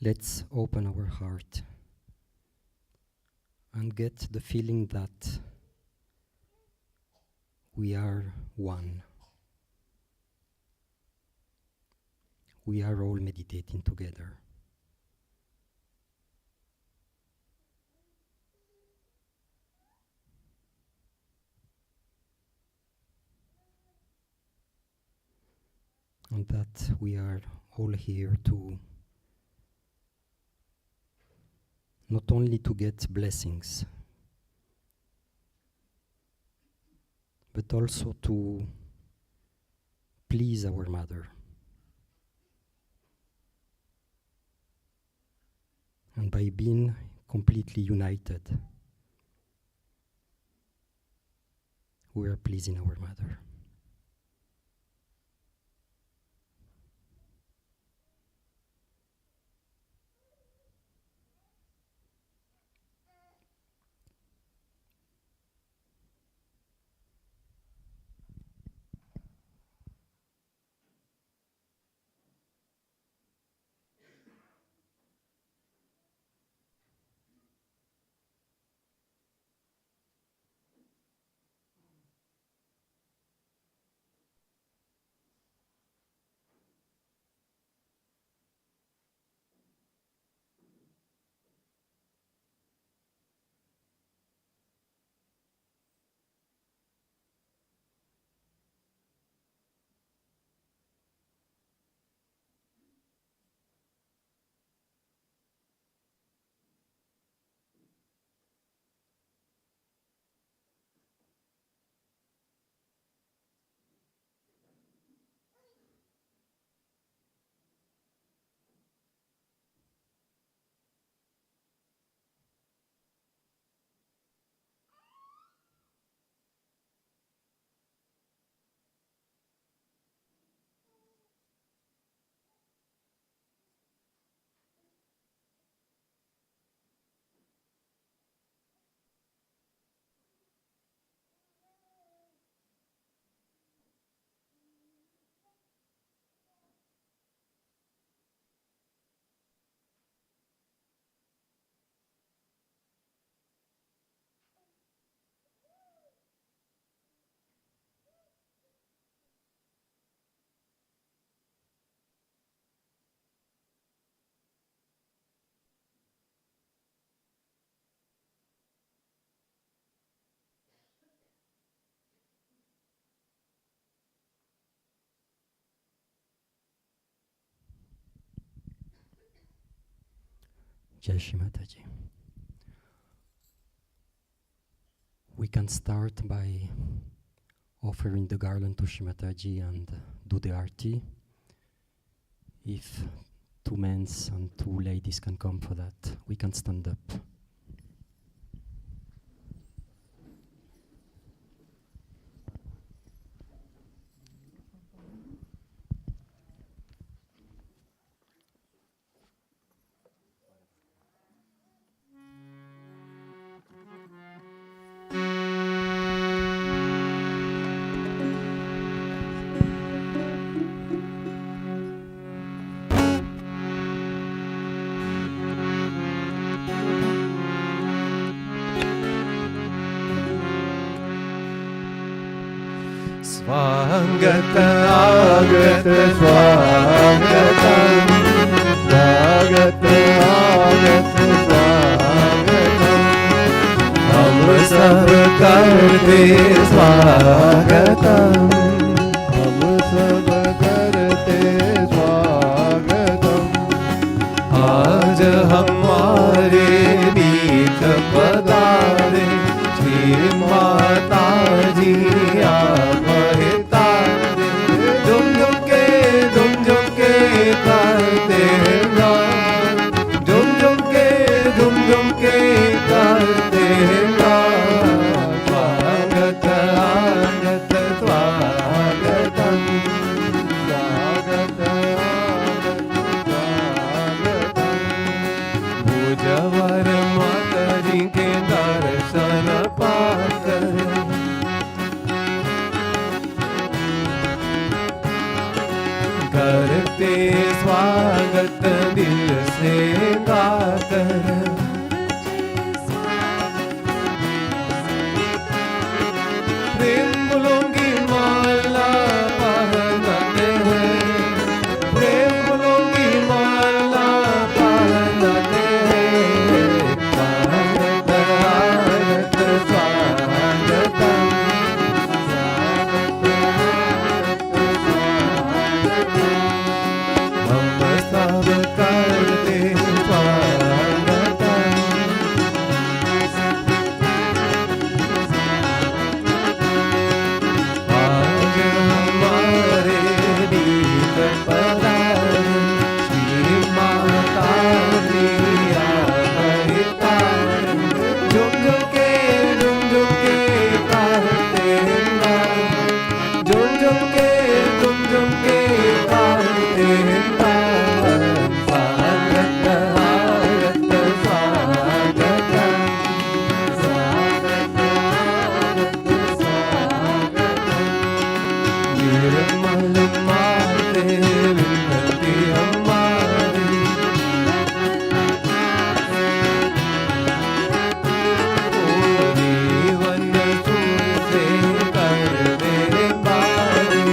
let's open our heart and get the feeling that we are one. We are all meditating together. And that we are all here to not only to get blessings, but also to please our Mother. And by being completely united, we are pleasing our Mother. Jai Shri Mataji. We can start by offering the garland to Shri Mataji and do the Aarti. If 2 men and 2 ladies can come for that, we can stand up. Swagata agata swagatam, swagata agata swagatam, hum sab karte swagatam, hum sab karte swagatam, aaj hamare beech padare Shri Mataji करते स्वागत स्वागत दिल से गाकर, प्रेम फूलों की माला पहनाते हैं, प्रेम फूलों की माला पहनाते हैं। स्वागत स्वागत स्वागतम, हम सब करते स्वागतम। आज हमारे बीच पधारे श्री माताजी अवतार, झुम झुम के गाते हैं गान, झुम झुम के गाते हैं गान। स्वागत स्वागत स्वागतम, स्वागत स्वागत स्वागतम। निर्मल माते विनती हमारी, ओ जीवन सुख से कर दे पारी।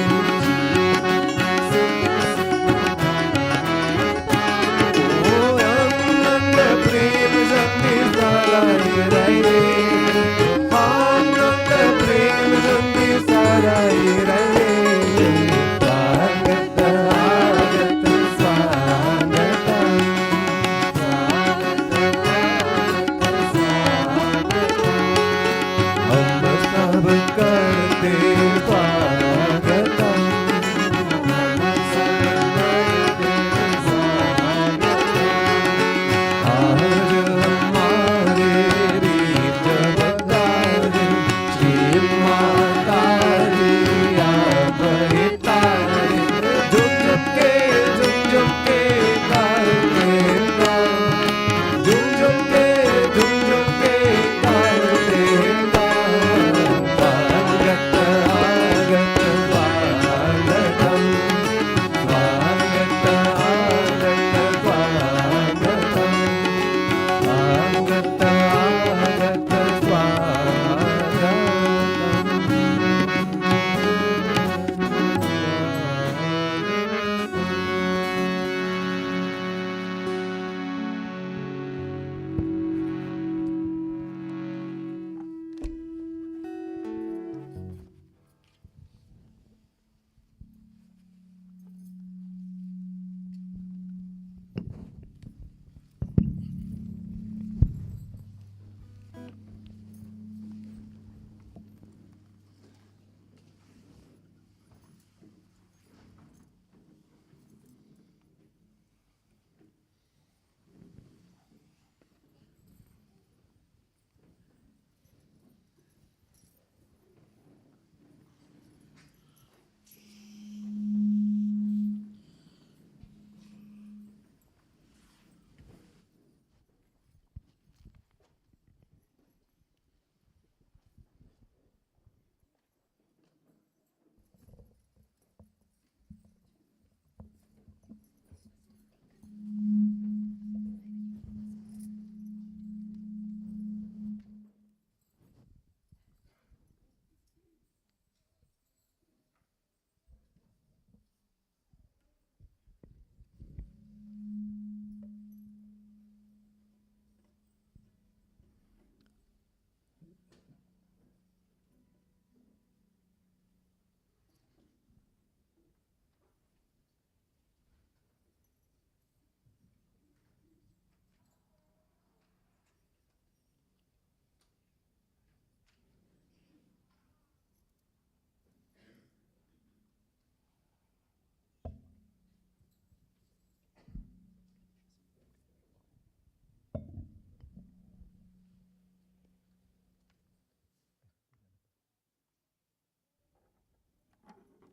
ओ अनंत प्रेम शक्ति सराय रहे, अनंत प्रेम शक्ति सराय रहे। स्वागत स्वागत स्वागतम, स्वागत स्वागतम। हम सब करते स्वागतम, हम सब करते स्वागतम। आज हमारे बीच पधारे श्री माताजी अवतार, झुम झुम के गाते हैं गान, झुम झुम के गाते हैं गान। स्वागत स्वागत स्वागतम, स्वागत स्वागत स्वागतम, स्वागत स्वागत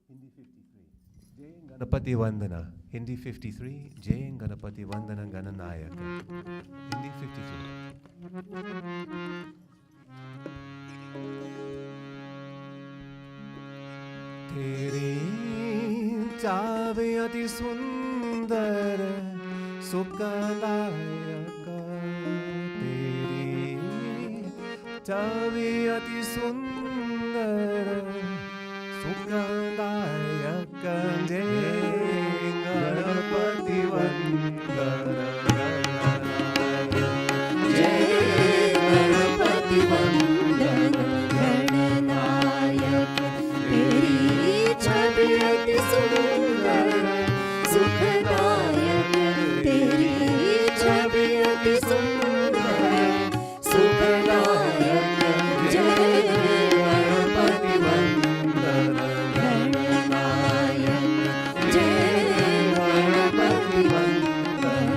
Hindi 53. Jai Ganapati Vandana. Hindi 53. Jai Ganapati Vandana Gananayaka. Hindi 53. तेरी चावे अति सुंदर सुखदायक तेरी छवि अति सुंदर सुखदायक जय गणपति वंदन गणपति वंदन गणनायक तेरी छवि अति सुंदर सुखदायक तेरी छवि अति सुंदर सुखदायक जय गणपति वंदन गणनायक जय गणपति वंदन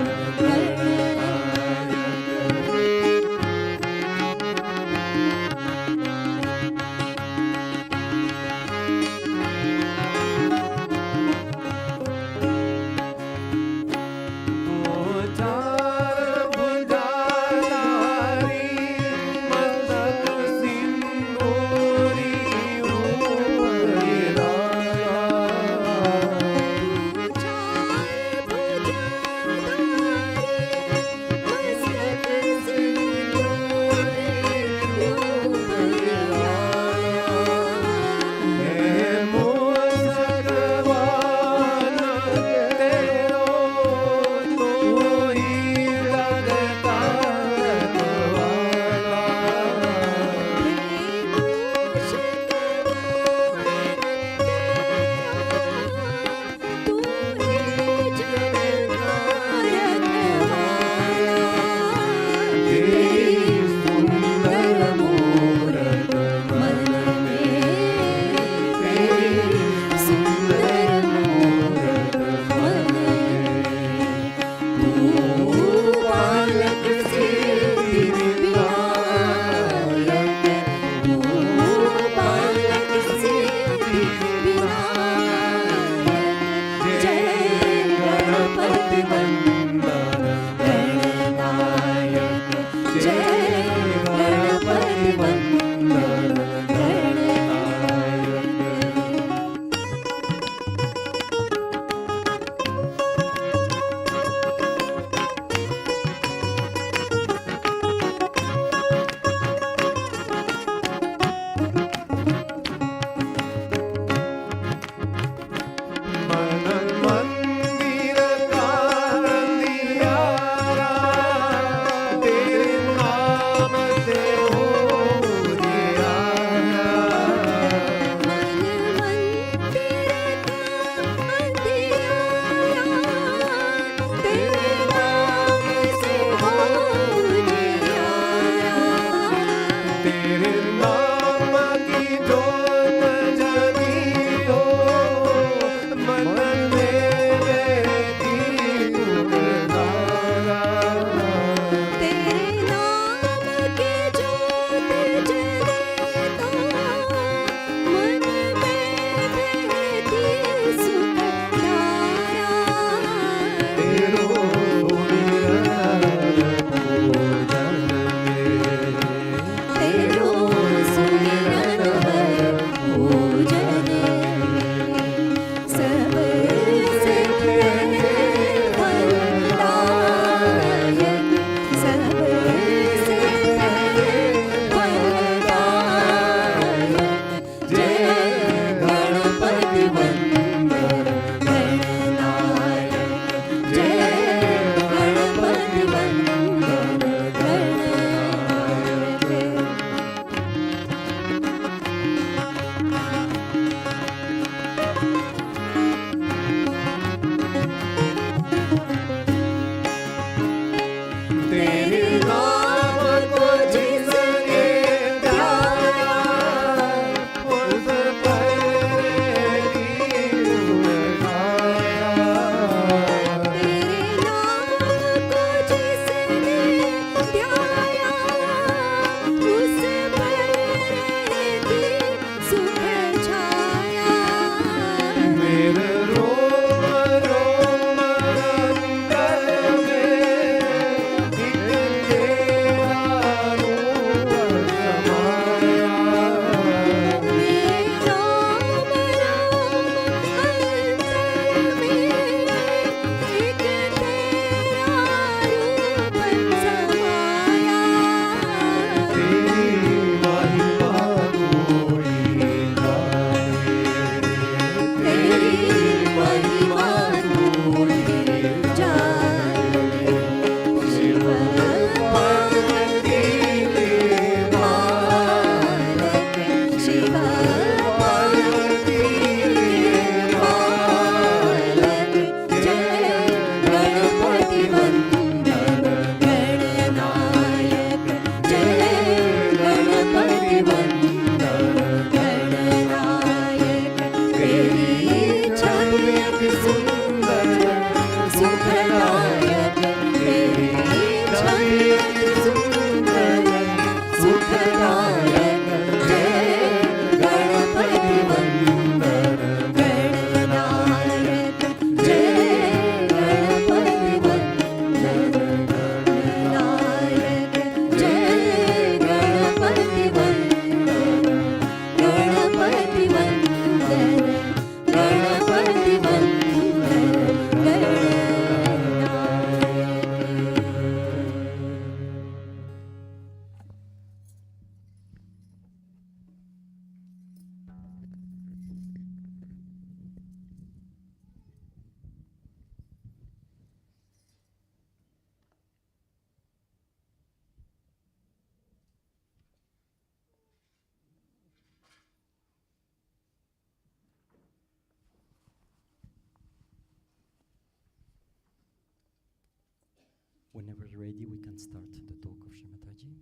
Whenever ready, we can start the talk of Shri Mataji.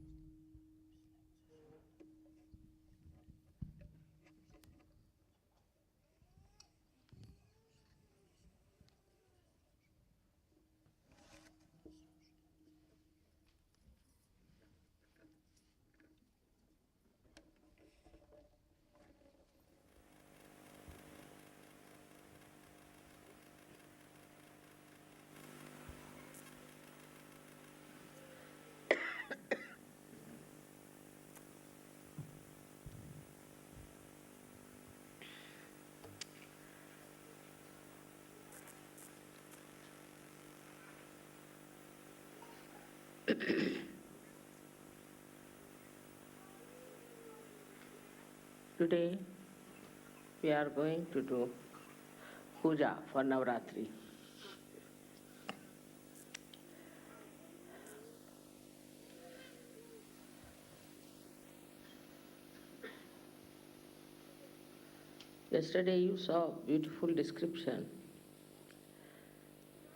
Today we are going to do Puja for Navaratri. Yesterday you saw a beautiful description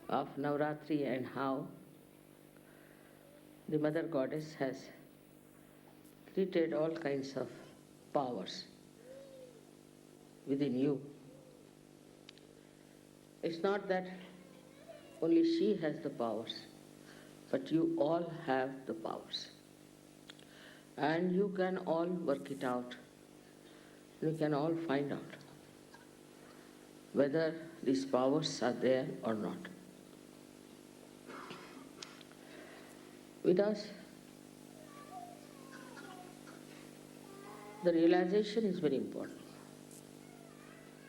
of Navaratri and how the Mother Goddess has created all kinds of powers within you. It's not that only she has the powers, but you all have the powers. And you can all work it out. You can all find out whether these powers are there or not. With us, the realization is very important.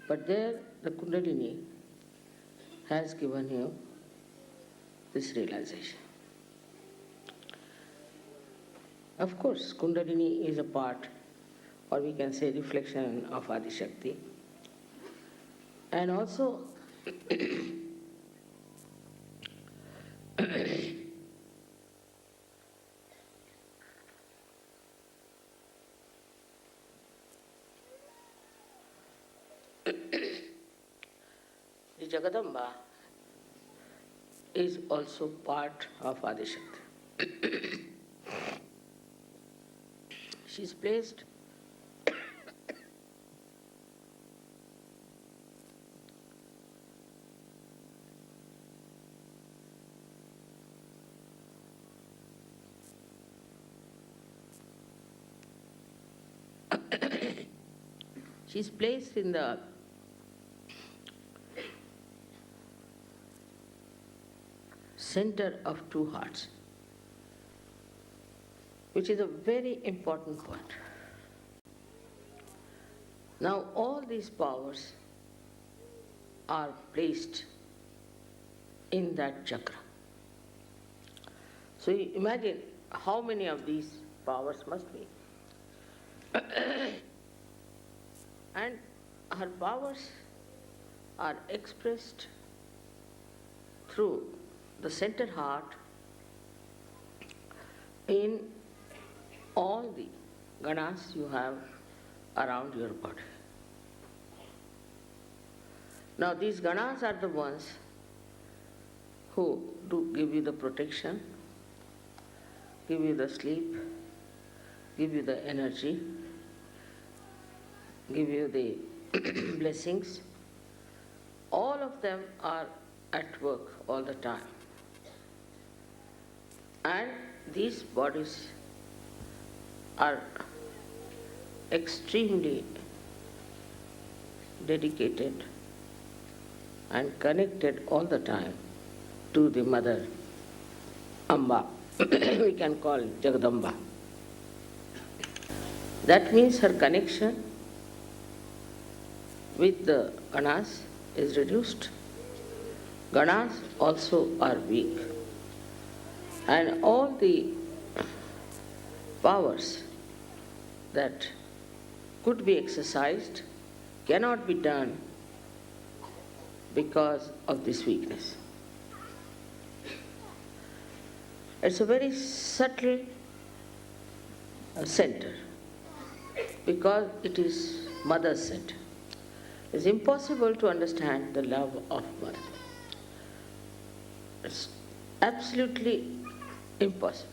But there, the Kundalini has given you this realization. Of course, Kundalini is a part, or we can say reflection of Adi Shakti. And also, the Jagadamba is also part of Adi Shakti. She's placed in the center of two hearts, which is a very important point. Now all these powers are placed in that chakra. So you imagine how many of these powers must be. And her powers are expressed through the center heart in all the ganas you have around your body. Now these ganas are the ones who do give you the protection, give you the sleep, give you the energy, give you the blessings. All of them are at work all the time. And these bodies are extremely dedicated and connected all the time to the Mother Amba. We can call Jagadamba. That means her connection with the Ganas is reduced. Ganas also are weak. And all the powers that could be exercised cannot be done because of this weakness. It's a very subtle center because it is Mother's center. It's impossible to understand the love of Mother. It's absolutely impossible.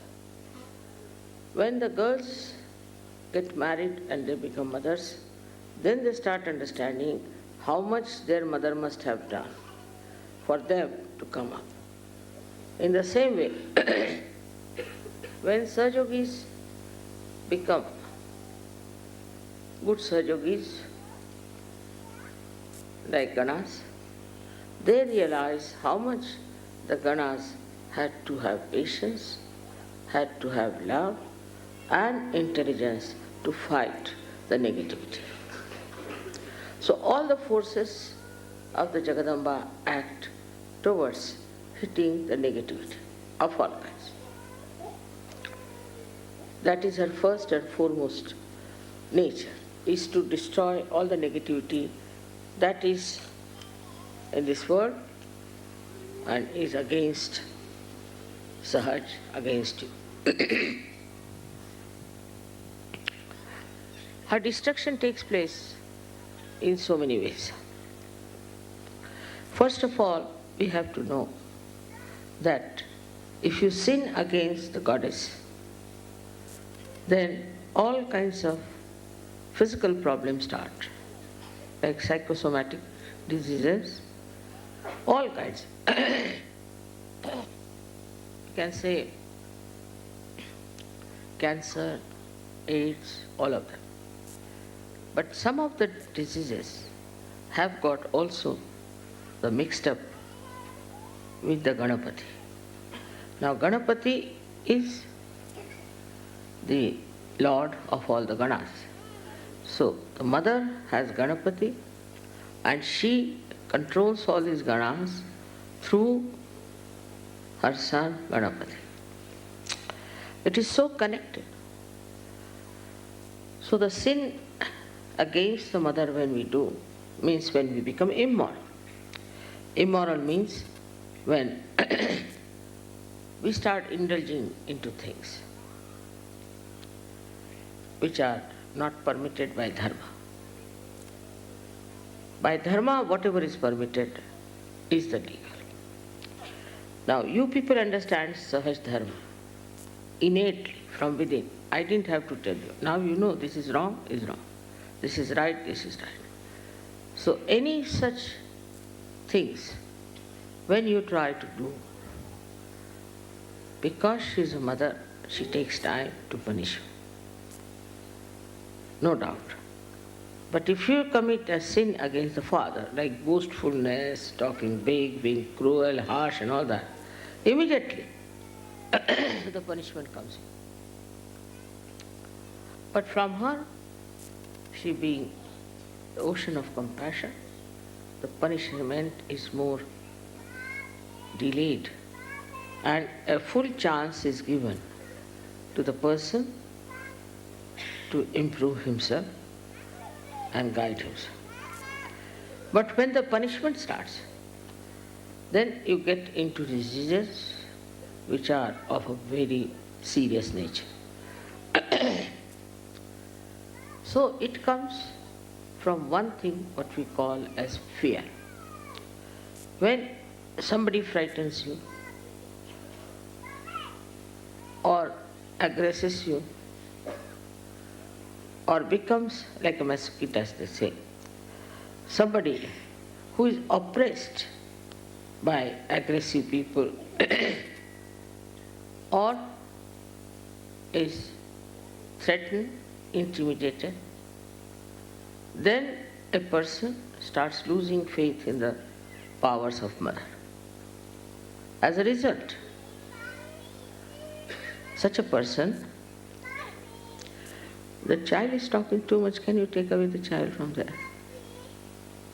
When the girls get married and they become mothers, then they start understanding how much their mother must have done for them to come up. In the same way, when Sahajogis become good Sahajogis, like Ganas, they realize how much the Ganas had to have patience, had to have love and intelligence to fight the negativity. So all the forces of the Jagadamba act towards hitting the negativity of all kinds. That is her first and foremost nature, is to destroy all the negativity that is in this world and is against Sahaj, against you. Her destruction takes place in so many ways. First of all, we have to know that if you sin against the goddess, then all kinds of physical problems start, like psychosomatic diseases, all kinds. You can say cancer, AIDS, all of them. But some of the diseases have got also the mixed up with the Ganapati. Now Ganapati is the Lord of all the Ganas. So the mother has Ganapati and she controls all these Ganas through her son Ganapati. It is so connected. So the sin against the mother when we do means when we become immoral. Immoral means when we start indulging into things which are not permitted by dharma. By dharma, whatever is permitted is the legal. Now, you people understand Sahaj Dharma innately from within. I didn't have to tell you. Now you know this is wrong, is wrong. This is right, this is right. So any such things, when you try to do, because she is a mother, she takes time to punish you. No doubt. But if you commit a sin against the father, like boastfulness, talking big, being cruel, harsh and all that, immediately the punishment comes in. But from her, she being the ocean of compassion, the punishment is more delayed and a full chance is given to the person to improve himself and guide himself. But when the punishment starts, then you get into diseases which are of a very serious nature. So it comes from one thing what we call as fear. When somebody frightens you or aggresses you or becomes like a mosquito, as they say, somebody who is oppressed by aggressive people or is threatened, intimidated, then a person starts losing faith in the powers of Mother. As a result, such a person, the child is talking too much, can you take away the child from there?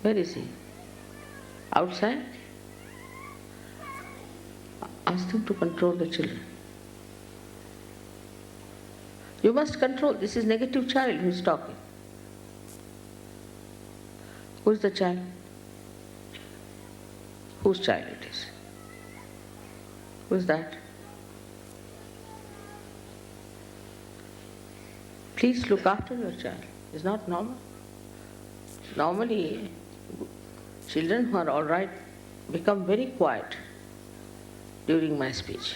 Where is he? Outside? Ask them to control the children. You must control. This is negative child who is talking. Who is the child? Whose child it is? Who is that? Please look after your child. It's not normal. Normally, children who are all right become very quiet during my speech.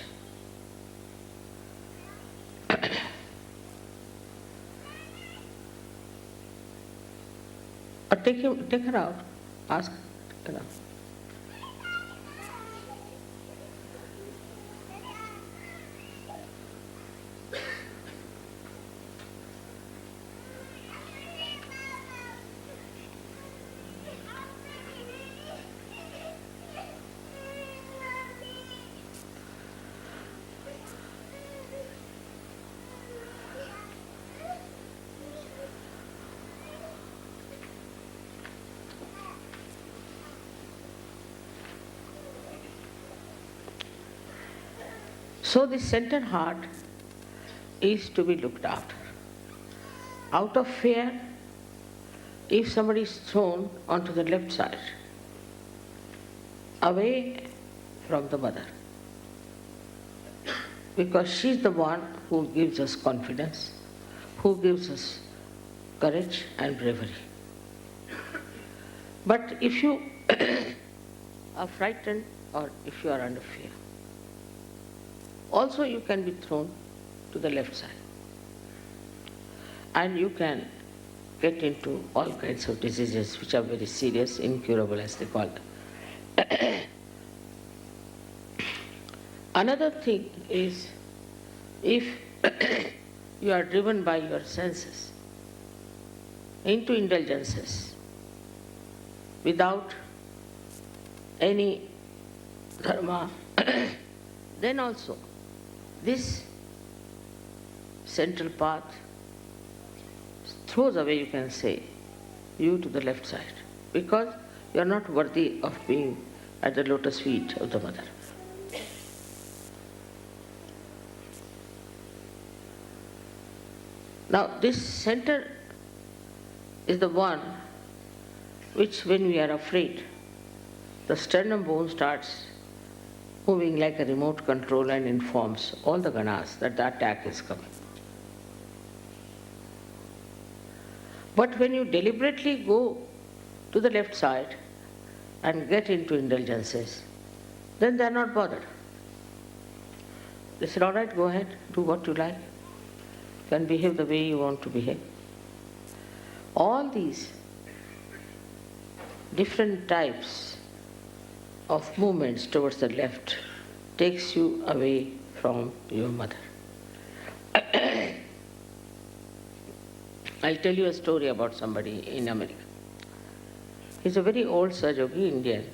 Or take her out. Ask her, take her out. So the center heart is to be looked after. Out of fear, if somebody is thrown onto the left side, away from the Mother, because she is the one who gives us confidence, who gives us courage and bravery. But if you are frightened or if you are under fear, also you can be thrown to the left side. And you can get into all kinds of diseases which are very serious, incurable as they call them. Another thing is, if you are driven by your senses into indulgences without any dharma, then also this central path throws away, you can say, you to the left side, because you are not worthy of being at the lotus feet of the Mother. Now this center is the one which, when we are afraid, the sternum bone starts moving like a remote control and informs all the ganas that the attack is coming. But when you deliberately go to the left side and get into indulgences, then they are not bothered. They said, all right, go ahead, do what you like. You can behave the way you want to behave. All these different types of movements towards the left takes you away from your Mother. I'll tell you a story about somebody in America. He's a very old Sajogi Indian.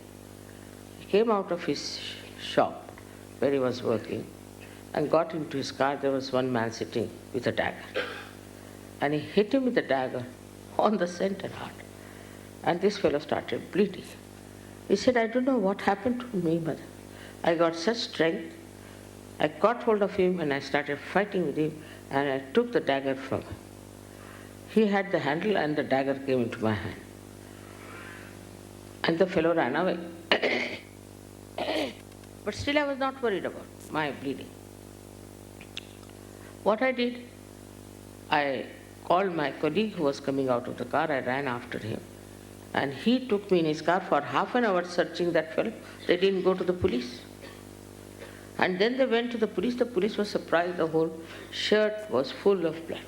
He came out of his shop where he was working and got into his car. There was one man sitting with a dagger. And he hit him with the dagger on the center heart. And this fellow started bleeding. He said, I don't know what happened to me, Mother. I got such strength. I caught hold of him and I started fighting with him and I took the dagger from him. He had the handle and the dagger came into my hand. And the fellow ran away. But still I was not worried about my bleeding. What I did, I called my colleague who was coming out of the car. I ran after him. And he took me in his car for half an hour searching that fellow. They didn't go to the police. And then they went to the police. The police was surprised. The whole shirt was full of blood.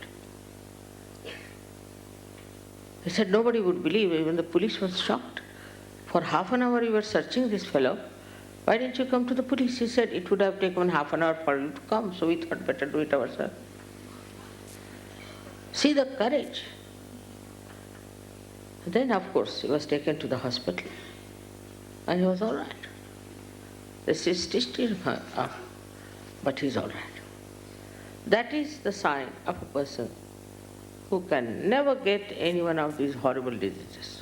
He said nobody would believe. Even the police was shocked. For half an hour you were searching this fellow. Why didn't you come to the police? He said it would have taken half an hour for you to come. So we thought better do it ourselves. See the courage. Then, of course, he was taken to the hospital and he was all right. They stitched him up, but he's all right. That is the sign of a person who can never get any one of these horrible diseases,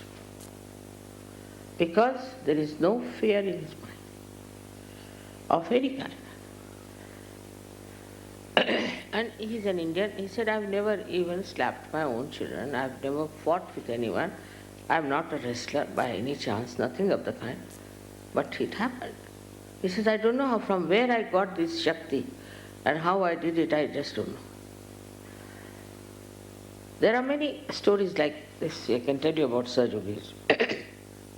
because there is no fear in his mind of any kind. And he's an Indian. He said, I've never even slapped my own children. I've never fought with anyone. I'm not a wrestler by any chance, nothing of the kind. But it happened. He says, I don't know from where I got this Shakti and how I did it, I just don't know. There are many stories like this. I can tell you about Sajogis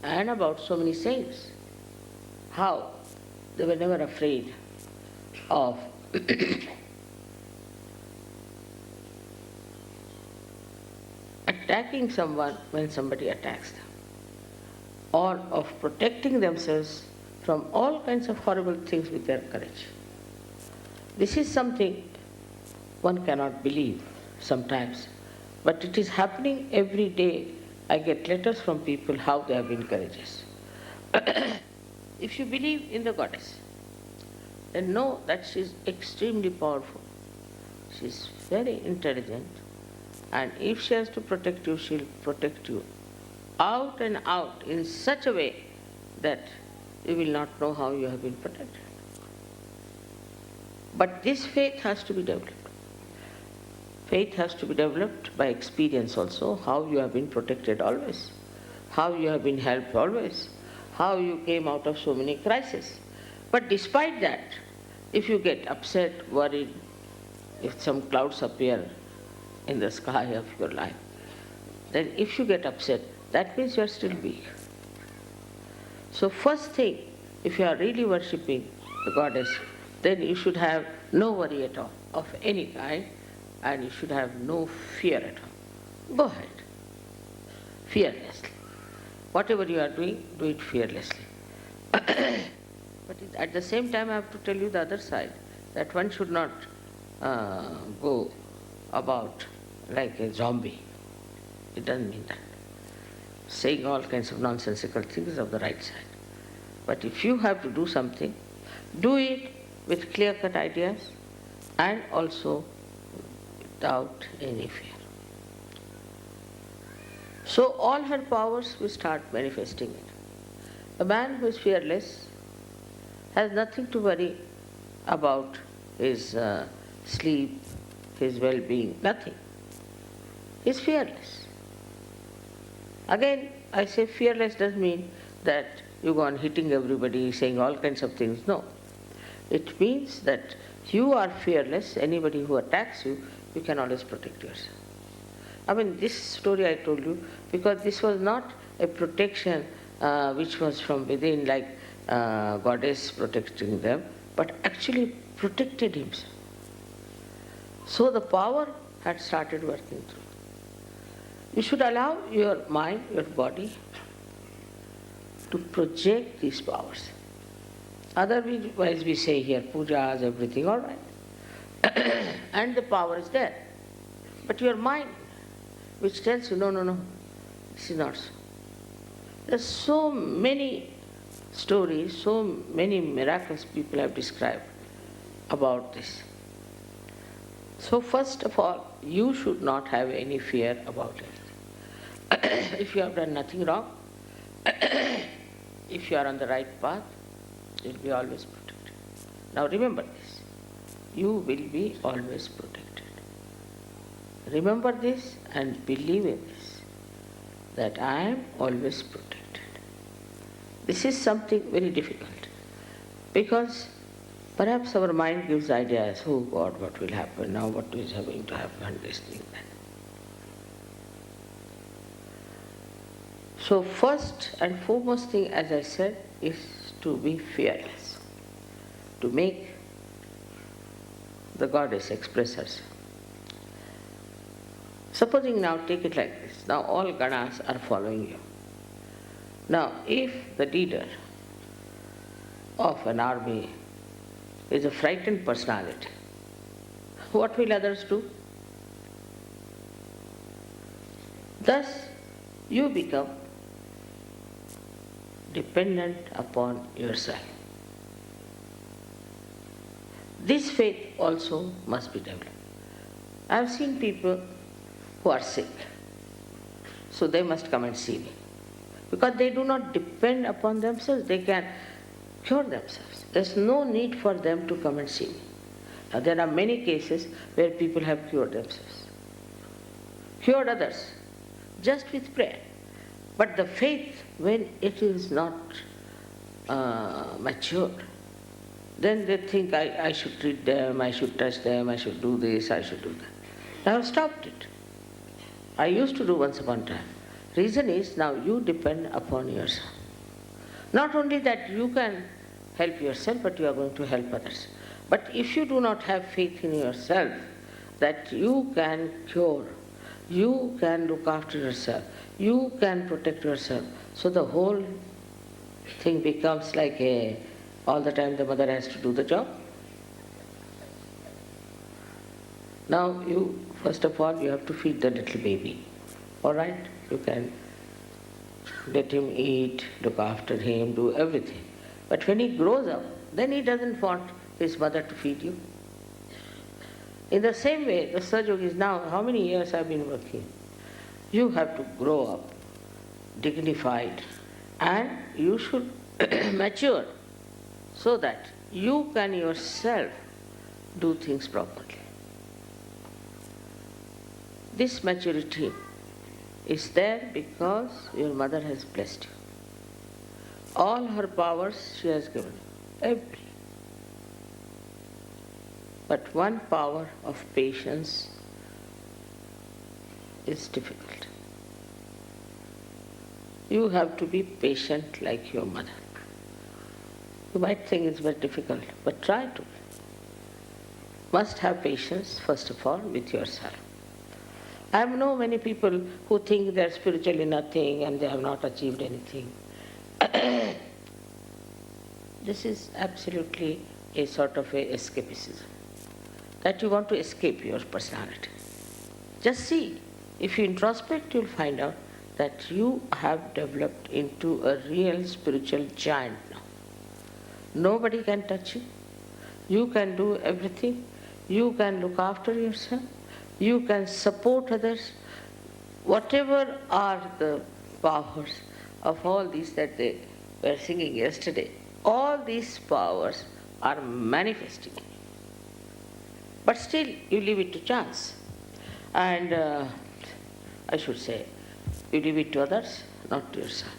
and about so many saints, how they were never afraid of attacking someone when somebody attacks them, or of protecting themselves from all kinds of horrible things with their courage. This is something one cannot believe sometimes, but it is happening every day. I get letters from people how they have been courageous. If you believe in the goddess, then know that she is extremely powerful. She is very intelligent, and if she has to protect you, she will protect you out and out in such a way that you will not know how you have been protected. But this faith has to be developed. Faith has to be developed by experience also, how you have been protected always, how you have been helped always, how you came out of so many crises. But despite that, if you get upset, worried, if some clouds appear in the sky of your life, then if you get upset, that means you are still weak. So first thing, if you are really worshipping the goddess, then you should have no worry at all of any kind, and you should have no fear at all. Go ahead, fearlessly. Whatever you are doing, do it fearlessly. But at the same time, I have to tell you the other side, that one should not go about like a zombie. It doesn't mean that. Saying all kinds of nonsensical things of the right side. But if you have to do something, do it with clear-cut ideas and also without any fear. So all her powers will start manifesting it. A man who is fearless has nothing to worry about his sleep, his well-being, nothing. He is fearless. Again, I say fearless doesn't mean that you go on hitting everybody, saying all kinds of things. No. It means that you are fearless. Anybody who attacks you, you can always protect yourself. I mean, this story I told you, because this was not a protection which was from within, like goddess protecting them, but actually protected himself. So the power had started working through. You should allow your mind, your body, to project these powers. Otherwise we say here, pujas, everything, all right. And the power is there. But your mind, which tells you, no, this is not so. There's so many stories, so many miracles people have described about this. So first of all, you should not have any fear about it. If you have done nothing wrong, if you are on the right path, you will be always protected. Now remember this, you will be always protected. Remember this and believe in this, that I am always protected. This is something very difficult, because perhaps our mind gives ideas, oh God, what will happen now, what is going to happen, this thing, that. So first and foremost thing, as I said, is to be fearless, to make the goddess express herself. Supposing now, take it like this. Now all ganas are following you. Now if the leader of an army is a frightened personality, what will others do? Thus, you become dependent upon yourself. This faith also must be developed. I have seen people who are sick, so they must come and see me. Because they do not depend upon themselves, they can cure themselves. There's no need for them to come and see me. Now, there are many cases where people have cured themselves, cured others, just with prayer. But the faith, when it is not matured, then they think I should treat them, I should touch them, I should do this, I should do that. I have stopped it. I used to do once upon a time. Reason is, now you depend upon yourself. Not only that you can help yourself, but you are going to help others. But if you do not have faith in yourself, that you can cure, you can look after yourself, you can protect yourself, so the whole thing becomes like all the time the mother has to do the job. Now you, first of all, you have to feed the little baby. All right? You can let him eat, look after him, do everything. But when he grows up, then he doesn't want his mother to feed you. In the same way, the Sajogis now, how many years I've been working? You have to grow up, dignified, and you should mature so that you can yourself do things properly. This maturity is there because your mother has blessed you. All her powers she has given you, every. But one power of patience is difficult. You have to be patient like your mother. You might think it's very difficult, but try to. Must have patience, first of all, with yourself. I know many people who think they are spiritually nothing and they have not achieved anything. This is absolutely a sort of a escapism, that you want to escape your personality. Just see, if you introspect, you'll find out that you have developed into a real spiritual giant now. Nobody can touch you. You can do everything. You can look after yourself. You can support others. Whatever are the powers of all these that they were singing yesterday, all these powers are manifesting. But still, you leave it to chance. And I should say, you leave it to others, not to yourself.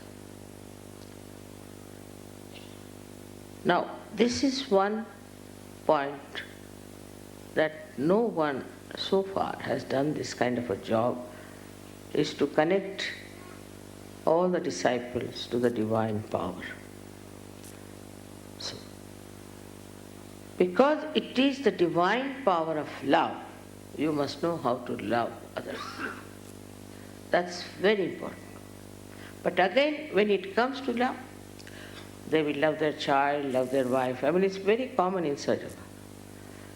Now, this is one point that no one so far has done this kind of a job, is to connect all the disciples to the divine power. So, because it is the divine power of love, you must know how to love others. That's very important. But again, when it comes to love, they will love their child, love their wife. I mean, it's very common in Sajava.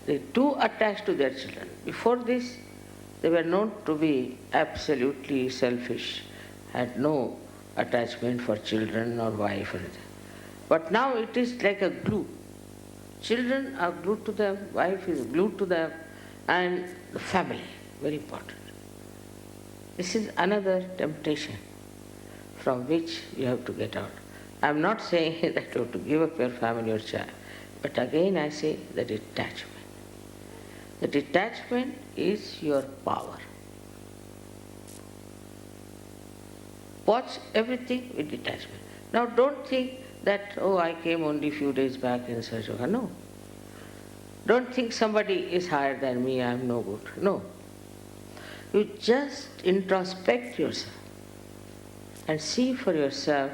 They too attached to their children. Before this, they were known to be absolutely selfish, had no attachment for children or wife or anything. But now it is like a glue. Children are glued to them, wife is glued to them, and the family, very important. This is another temptation from which you have to get out. I am not saying that you have to give up your family or child, but again I say the detachment. The detachment is your power. Watch everything with detachment. Now don't think that, oh, I came only a few days back in Sajava. No. Don't think somebody is higher than me, I am no good. No. You just introspect yourself. and see for yourself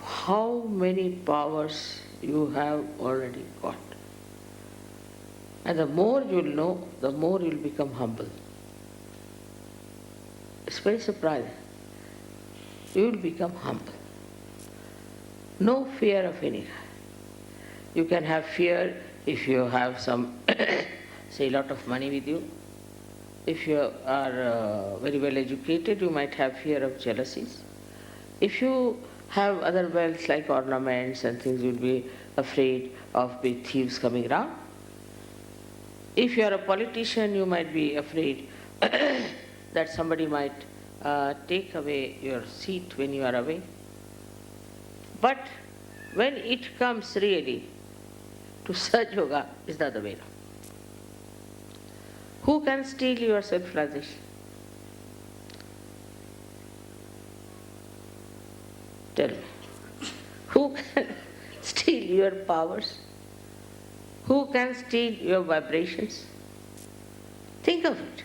how many powers you have already got. And the more you'll know, the more you'll become humble. It's very surprising. You will become humble. No fear of any kind. You can have fear if you have some, say, lot of money with you. If you are very well educated, you might have fear of jealousies. If you have other wealth like ornaments and things, you'll be afraid of big thieves coming around. If you are a politician, you might be afraid that somebody might take away your seat when you are away. But when it comes really to Saj Yoga, is the other way around. Who can steal your self-realization? Tell me. Who can steal your powers? Who can steal your vibrations? Think of it.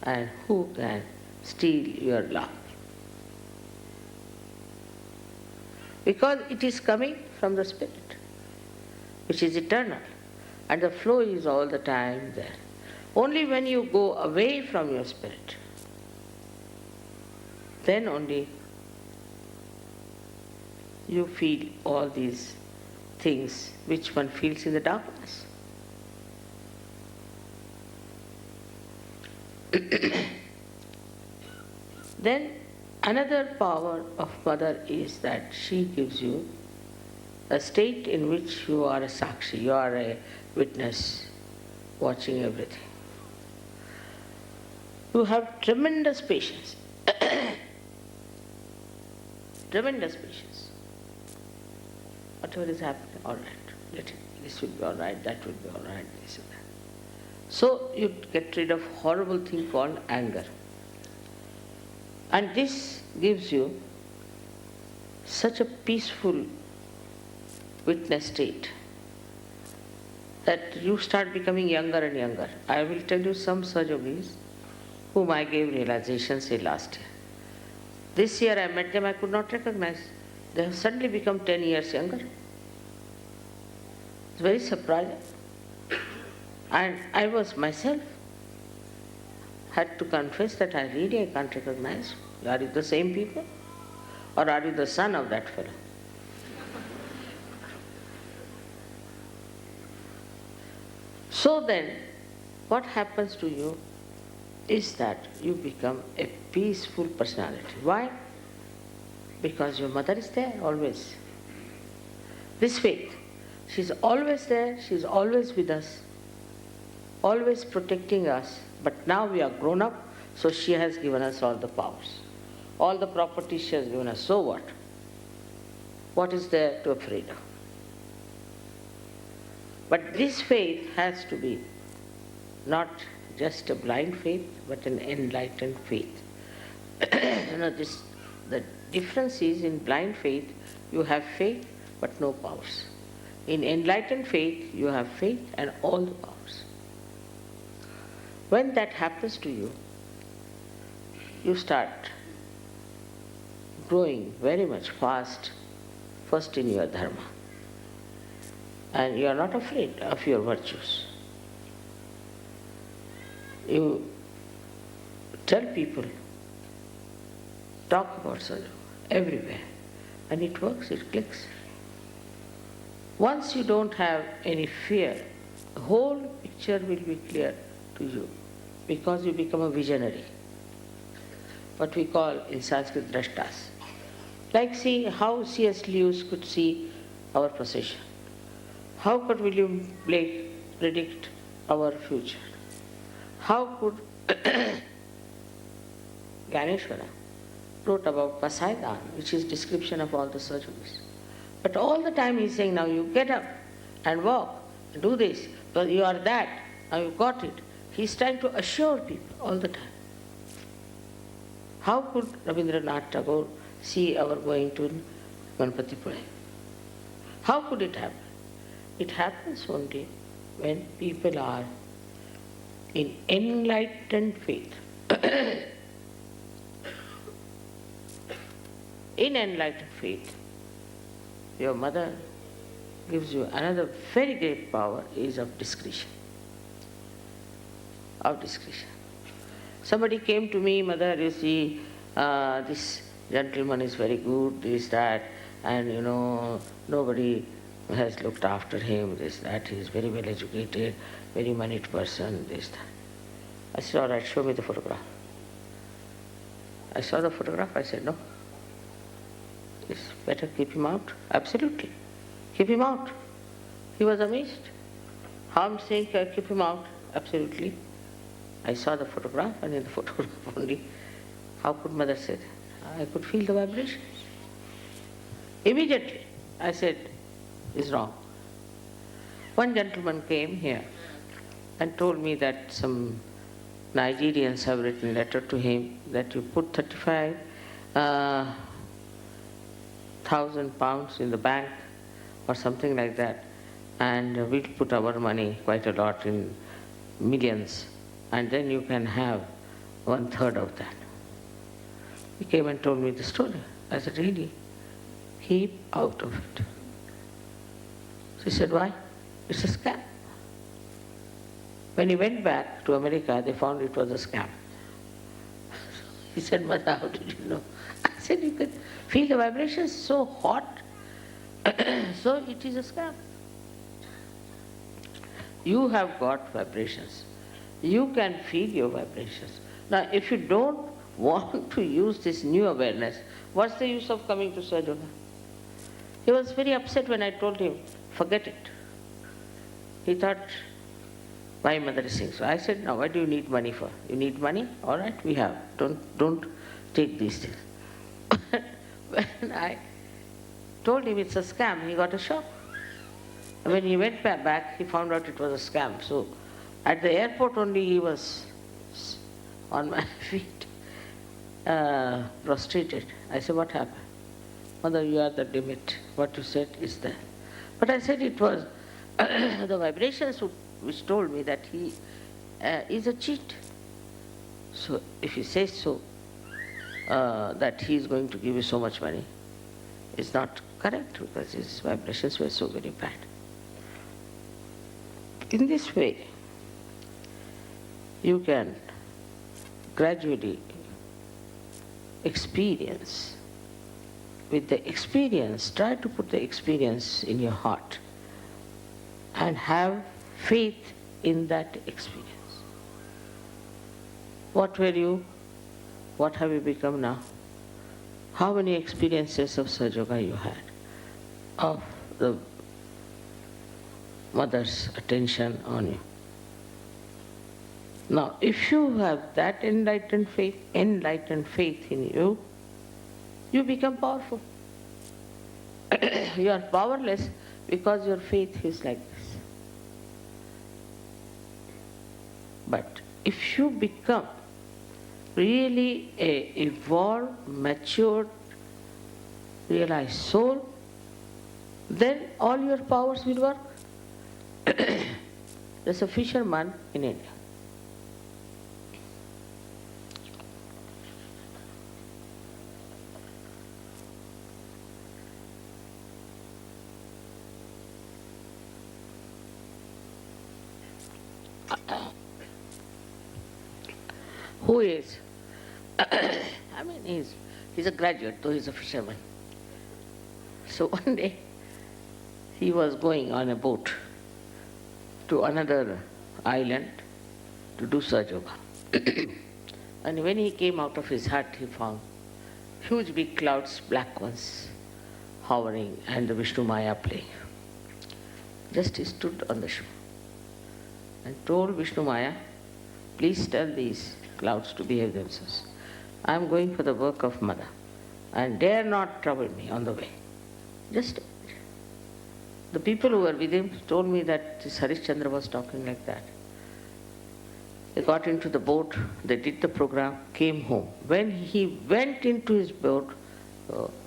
And who can steal your love? Because it is coming from the Spirit, which is eternal, and the flow is all the time there. Only when you go away from your Spirit, then only you feel all these things which one feels in the darkness. Then another power of Mother is that she gives you a state in which you are a sakshi, you are a witness watching everything. You have tremendous patience. Tremendous patience. Whatever is happening, all right. This will be all right, that will be all right, this and that. So you get rid of horrible thing called anger. And this gives you such a peaceful witness state that you start becoming younger and younger. I will tell you some Sajogis whom I gave realization, say, last year. This year I met them, I could not recognize. They have suddenly become 10 years younger. It's very surprising. And I was myself had to confess that I can't recognize. Are you the same people? Or are you the son of that fellow? So then, what happens to you is that you become a peaceful personality. Why? Because your Mother is there always. This faith, she's always there, she's always with us, always protecting us. But now we are grown up, so she has given us all the powers. All the properties she has given us. So what? What is there to afraid of? But this faith has to be not just a blind faith, but an enlightened faith. The difference is, in blind faith, you have faith but no powers. In enlightened faith, you have faith and all the powers. When that happens to you, you start growing very much fast, first in your dharma. And you are not afraid of your virtues. You tell people, talk about sadhu everywhere, and it works, it clicks. Once you don't have any fear, the whole picture will be clear to you, because you become a visionary, what we call in Sanskrit drashtas. Like, see how C.S. Lewis could see our procession. How could William Blake predict our future? How could Ganeshwara wrote about Pasaidan, which is description of all the surgeries. But all the time he's saying, now you get up and walk, and do this, but you are that, now you got it. He's trying to assure people all the time. How could Rabindranath Tagore see our going to Ganpatipule? How could it happen? It happens only when people are in enlightened faith. in enlightened faith, your mother gives you another very great power, is of discretion. Of discretion. Somebody came to me, "Mother, you see, this gentleman is very good, this, that, and nobody has looked after him, this, that, he is very well educated, very moneyed person, this, that." I said, "All right, show me the photograph." I saw the photograph, I said, "No, it's better keep him out." Absolutely. Keep him out. He was amazed. How I'm saying keep him out? Absolutely. I saw the photograph, and in the photograph only, how could mother say that? I could feel the vibrations. Immediately, I said, it's wrong. One gentleman came here and told me that some Nigerians have written a letter to him that you put 35,000 pounds in the bank or something like that, and we'll put our money quite a lot in millions, and then you can have 1/3 of that. He came and told me the story. I said, "Really? Keep out of it." She said, "Why? It's a scam." When he went back to America, they found it was a scam. He said, "Mother, how did you know?" I said, "You could feel the vibrations so hot, so it is a scam." You have got vibrations. You can feel your vibrations. Now, if you don't want to use this new awareness, what's the use of coming to Sahaja? He was very upset when I told him, forget it. He thought, why mother is saying so? I said, "Now, what do you need money for? You need money? All right, we have. Don't take these things." When I told him it's a scam, he got a shock. When he went back, he found out it was a scam. So at the airport only he was on my feet, prostrated. I said, "What happened?" "Mother, you are the limit. What you said is there." But I said it was the vibrations which told me that he is a cheat. So if he says so, that he is going to give you so much money, it's not correct because his vibrations were so very bad. In this way, you can gradually experience. With the experience, try to put the experience in your heart and have faith in that experience. What were you? What have you become now? How many experiences of Sahaja you had? Of the mother's attention on you. Now, if you have that enlightened faith in you, you become powerful. You are powerless because your faith is like this. But if you become really a evolved, matured, realized soul, then all your powers will work. There's a fisherman in India. Who is, he's a graduate, though he's a fisherman. So one day, he was going on a boat to another island to do Sahaja Yoga. And when he came out of his hut, he found huge big clouds, black ones, hovering, and the Vishnu Maya playing. Just he stood on the shore and told Vishnu Maya, "Please tell these clouds to behave themselves. I am going for the work of Mother, and dare not trouble me on the way." Just the people who were with him told me that this Harishchandra was talking like that. They got into the boat, they did the program, came home. When he went into his boat,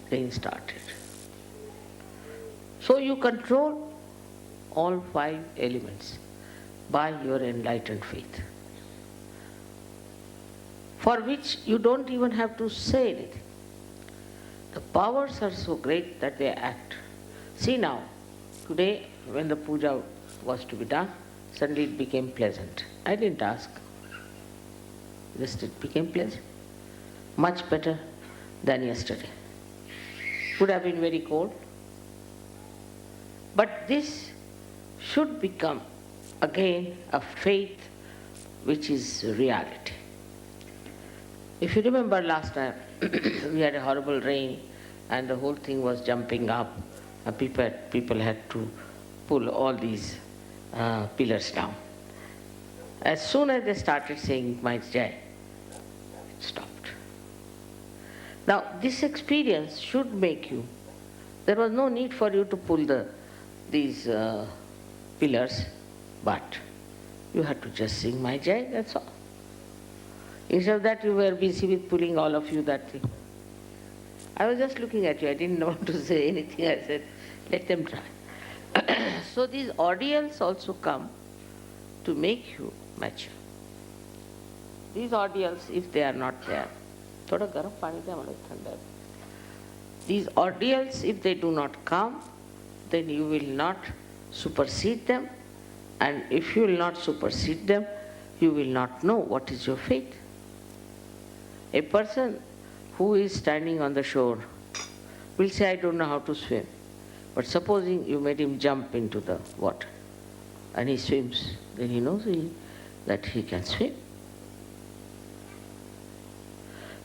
rain started. So you control all 5 elements by your enlightened faith, for which you don't even have to say anything. the powers are so great that they act. See now, today when the puja was to be done, suddenly it became pleasant. I didn't ask. Just it became pleasant. Much better than yesterday. Would have been very cold. But this should become again a faith which is reality. If you remember last time, we had a horrible rain and the whole thing was jumping up. And people had to pull all these pillars down. As soon as they started saying my Jai, it stopped. Now this experience should make you, there was no need for you to pull these pillars, but you had to just sing my Jai, that's all. Instead of that you were busy with pulling all of you that thing. I was just looking at you, I didn't want to say anything, I said, let them try. So these ordeals also come to make you mature. These ordeals, if they are not there, these ordeals, if they do not come, then you will not supersede them, and if you will not supersede them, you will not know what is your fate. A person who is standing on the shore will say, I don't know how to swim. But supposing you made him jump into the water and he swims, then he knows that he can swim.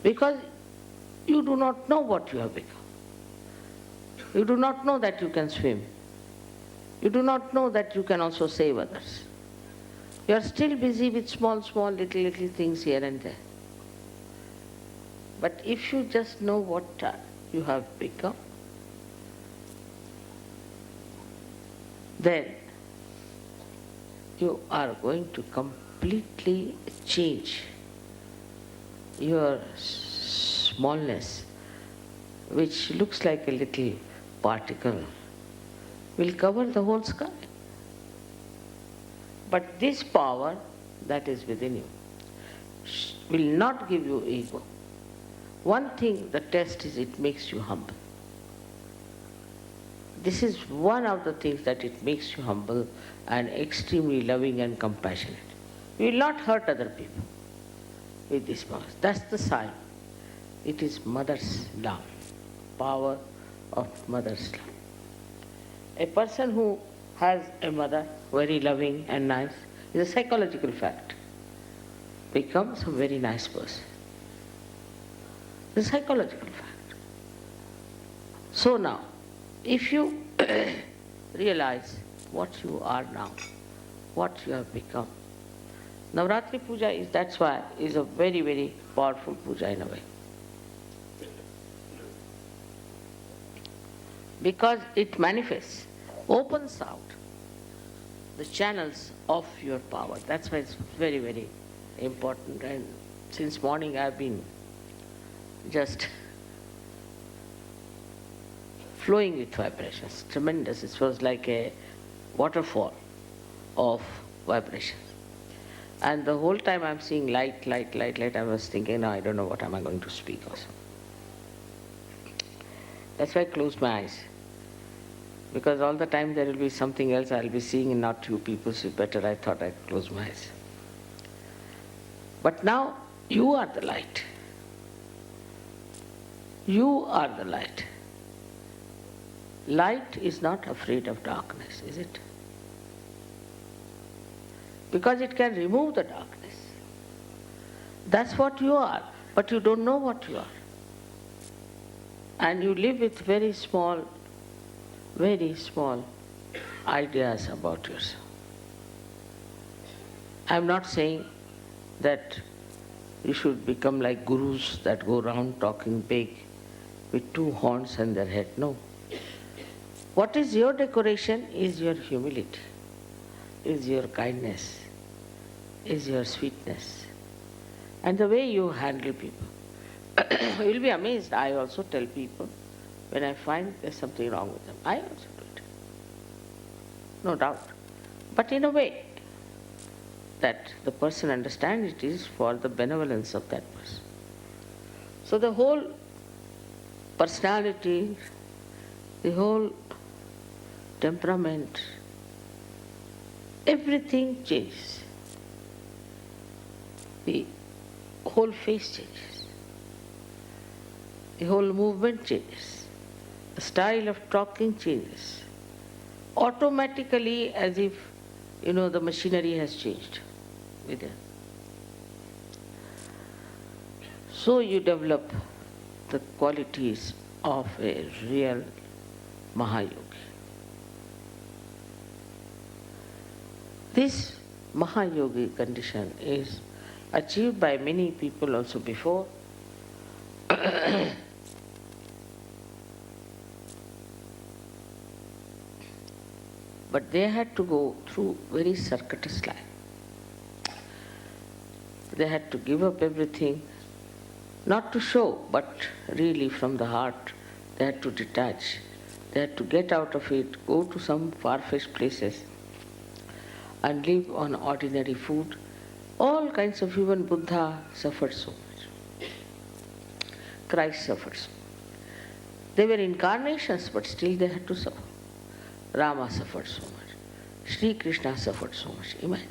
Because you do not know what you have become. You do not know that you can swim. You do not know that you can also save others. You are still busy with small, little things here and there. But if you just know what you have become, then you are going to completely change your smallness, which looks like a little particle, will cover the whole sky. But this power that is within you will not give you ego. One thing, the test is it makes you humble. This is one of the things that it makes you humble and extremely loving and compassionate. You will not hurt other people with this power. That's the sign. It is mother's love, power of mother's love. A person who has a mother, very loving and nice, is a psychological fact, becomes a very nice person. It's a psychological fact. So now, if you realize what you are now, what you have become, Navaratri Puja is, that's why, is a very, very powerful puja in a way. Because it manifests, opens out the channels of your power. That's why it's very, very important. And since morning I've been just flowing with vibrations. Tremendous. It was like a waterfall of vibrations. And the whole time I'm seeing light. I was thinking, no, I don't know what am I going to speak also. That's why I closed my eyes. Because all the time there will be something else I'll be seeing and not you people, so better I thought I'd close my eyes. But now you are the light. You are the light. Light is not afraid of darkness, is it? Because it can remove the darkness. That's what you are, but you don't know what you are. And you live with very small ideas about yourself. I'm not saying that you should become like gurus that go around talking big with two horns and their head. No. What is your decoration is your humility, is your kindness, is your sweetness, and the way you handle people. You'll be amazed. I also tell people when I find there's something wrong with them. I also do it. No doubt. But in a way that the person understands it is for the benevolence of that person. So the whole personality, the whole temperament, everything changes. The whole face changes. The whole movement changes. The style of talking changes. Automatically, as if, the machinery has changed within. So you develop the qualities of a real Mahayogi. This Mahayogi condition is achieved by many people also before. But they had to go through very circuitous life. They had to give up everything, not to show, but really from the heart. They had to detach. They had to get out of it, go to some far-fetched places and live on ordinary food. All kinds of, even Buddha suffered so much. Christ suffered so much. They were incarnations, but still they had to suffer. Rama suffered so much. Shri Krishna suffered so much. Imagine.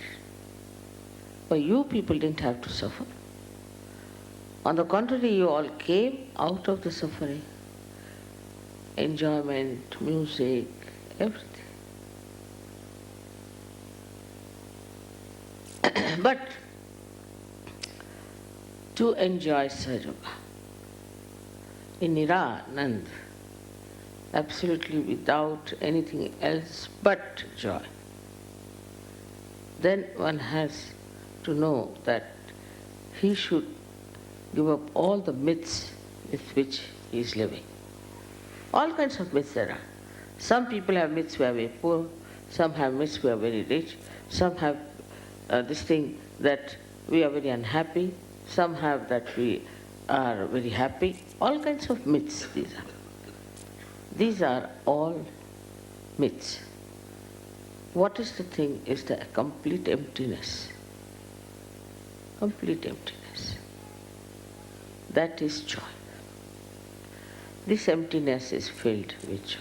But you people didn't have to suffer. On the contrary, you all came out of the suffering. Enjoyment, music, everything. But to enjoy Sahaja in Niranand, absolutely without anything else but joy, then one has to know that he should give up all the myths with which he is living. All kinds of myths there are. Some people have myths we are very poor, some have myths we are very rich, some have this thing that we are very unhappy, some have that we are very happy. All kinds of myths these are. These are all myths. What is the thing is the complete emptiness. Complete emptiness. That is joy. This emptiness is filled with joy.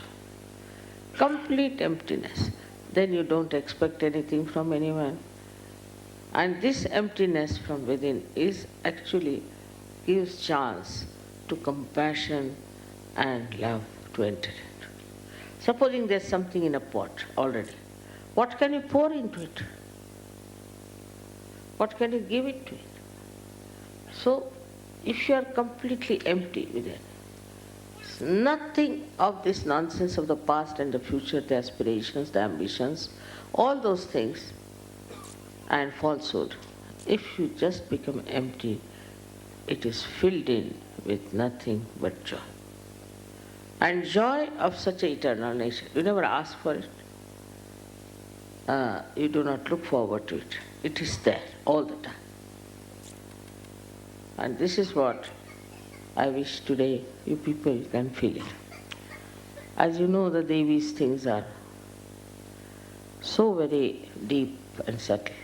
Complete emptiness. Then you don't expect anything from anyone. And this emptiness from within is actually gives chance to compassion and love to enter into. Supposing there's something in a pot already, what can you pour into it? What can you give it to it? So, if you are completely empty within, nothing of this nonsense of the past and the future, the aspirations, the ambitions, all those things and falsehood, if you just become empty, it is filled in with nothing but joy. And joy of such an eternal nature, you never ask for it. You do not look forward to it. It is there all the time. And this is what I wish today you people can feel it. As you know, the Devi's things are so very deep and subtle.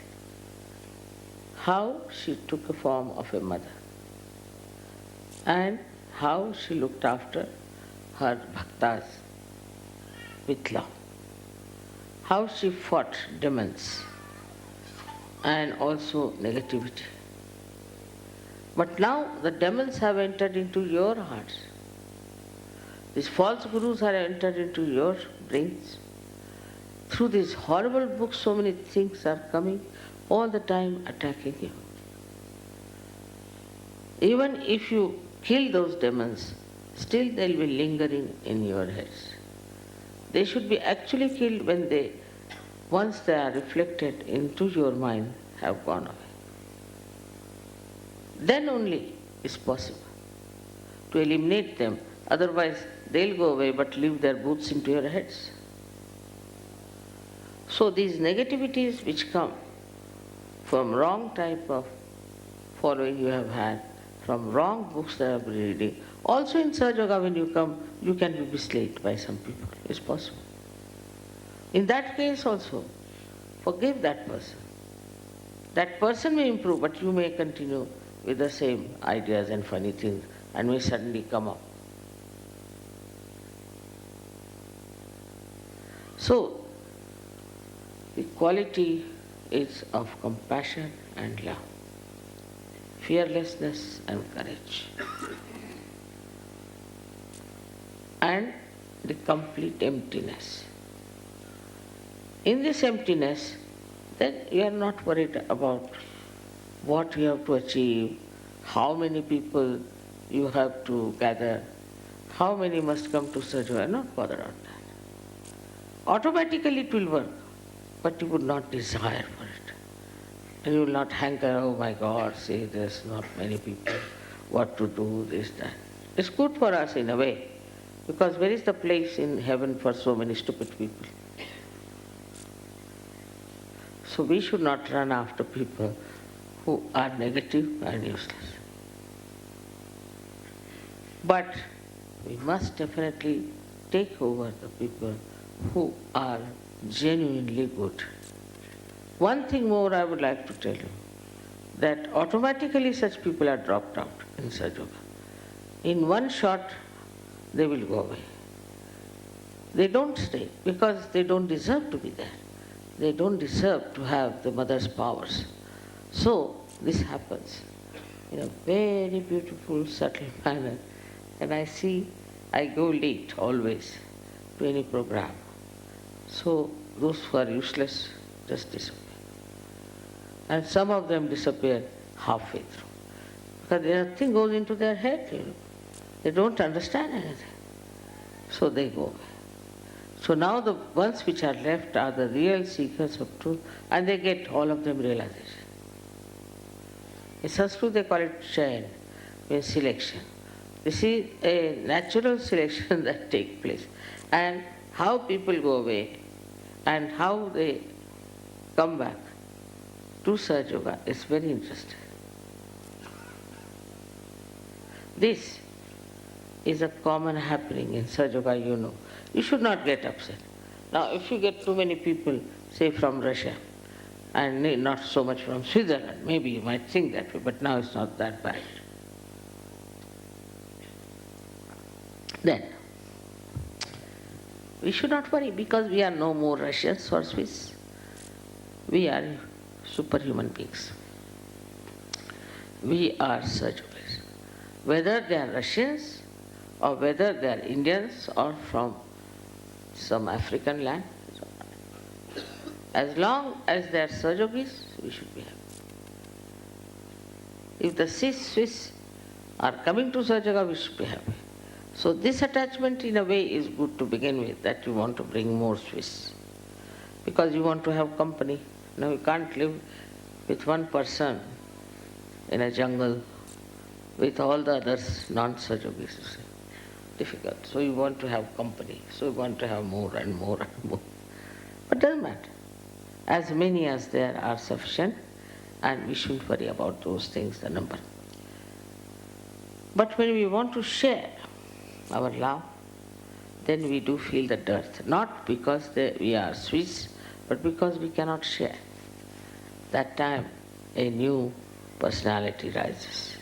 How she took a form of a mother and how she looked after her bhaktas with love. How she fought demons and also negativity. But now the demons have entered into your hearts. These false gurus have entered into your brains. Through these horrible books, so many things are coming, all the time attacking you. Even if you kill those demons, still they'll be lingering in your heads. They should be actually killed when they, once they are reflected into your mind, have gone away. Then only is possible to eliminate them. Otherwise, they'll go away but leave their boots into your heads. So these negativities which come from wrong type of following you have had, from wrong books that you have been reading, also in Sahaja Yoga when you come, you can be misled by some people. It's possible. In that case also, forgive that person. That person may improve, but you may continue with the same ideas and funny things and may suddenly come up. So, the quality is of compassion and love, fearlessness and courage, and the complete emptiness. In this emptiness, then you are not worried about what you have to achieve, how many people you have to gather, how many must come to such. You are not bothered about that. Automatically it will work, but you would not desire for it. And you will not hanker, oh my God, see, there's not many people, what to do, this, that. It's good for us in a way, because where is the place in heaven for so many stupid people? So we should not run after people who are negative and useless. But we must definitely take over the people who are genuinely good. One thing more I would like to tell you, that automatically such people are dropped out in Sahaja Yoga. In one shot, they will go away. They don't stay because they don't deserve to be there. They don't deserve to have the mother's powers. So this happens in a very beautiful, subtle manner. And I go late always to any program. So those who are useless just disappear. And some of them disappear halfway through. Because nothing goes into their head, They don't understand anything. So they go away. So now the ones which are left are the real seekers of truth, and they get all of them realization. In Sanskrit they call it chayan, means selection. This is a natural selection that takes place. And how people go away and how they come back to Sahaja Yoga is very interesting. This is a common happening in Sahaja Yoga, You should not get upset. Now, if you get too many people, say from Russia, and not so much from Switzerland, maybe you might think that way, but now it's not that bad. Then, we should not worry because we are no more Russians or Swiss. We are superhuman beings. We are Sahaja Yogis. Whether they are Russians or whether they are Indians or from some African land, as long as they are Sahaja Yogis, we should be happy. If the Swiss are coming to Sahaja Yoga, we should be happy. So this attachment in a way is good to begin with, that you want to bring more Swiss. Because you want to have company. Now you can't live with one person in a jungle with all the others non-Sahaja Yogis. Difficult. So you want to have company. So you want to have more and more and more. But doesn't matter. As many as there are sufficient, and we shouldn't worry about those things, the number. But when we want to share our love, then we do feel the dearth. Not because we are Swiss, but because we cannot share. That time a new personality rises.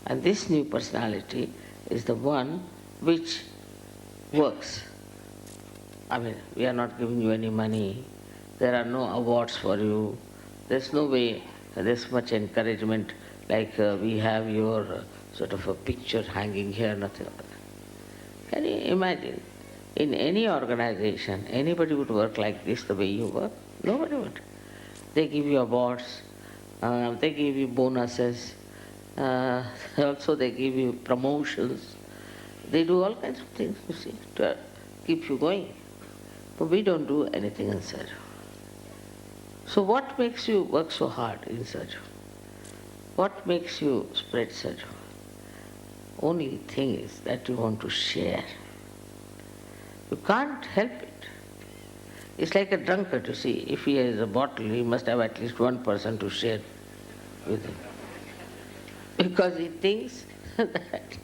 And this new personality is the one which works. I mean, we are not giving you any money. There are no awards for you. There's no way there's much encouragement like we have your sort of a picture hanging here, nothing like that. Can you imagine? In any organization, anybody would work like this the way you work? Nobody would. They give you awards, they give you bonuses, also they give you promotions. They do all kinds of things, you see, to keep you going. But we don't do anything in Sahaja. So what makes you work so hard in Sahaja? What makes you spread Sahaja? Only thing is that you want to share. You can't help it. It's like a drunkard, you see. If he has a bottle, he must have at least one person to share with him. Because he thinks that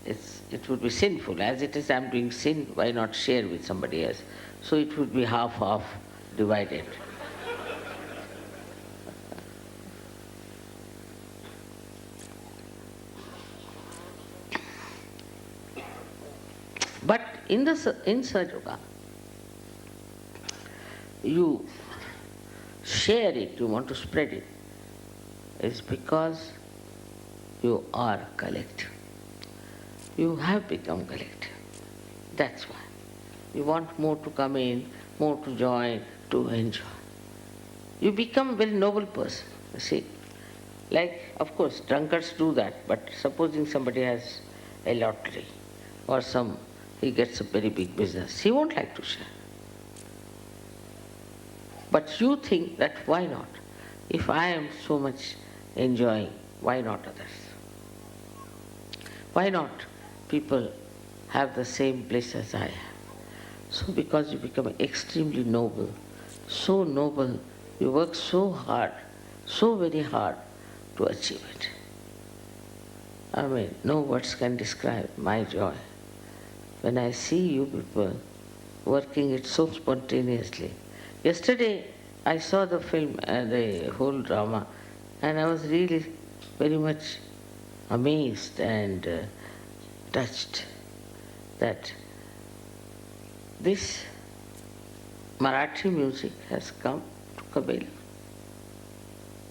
it would be sinful. As it is, I'm doing sin, why not share with somebody else? So it would be half divided. But in Sahaja Yoga, you share it, you want to spread it, is because you are collective. You have become collective. That's why. You want more to come in, more to join, to enjoy. You become a very noble person, you see. Like, of course, drunkards do that, but supposing somebody has a lottery or he gets a very big business, he won't like to share. But you think that why not? If I am so much enjoying, why not others? Why not people have the same bliss as I have? So because you become extremely noble, so noble, you work so hard, so very hard to achieve it. I mean, no words can describe my joy when I see you people working it so spontaneously. Yesterday I saw the film, the whole drama, and I was really very much amazed and touched that this Marathi music has come to Kabila.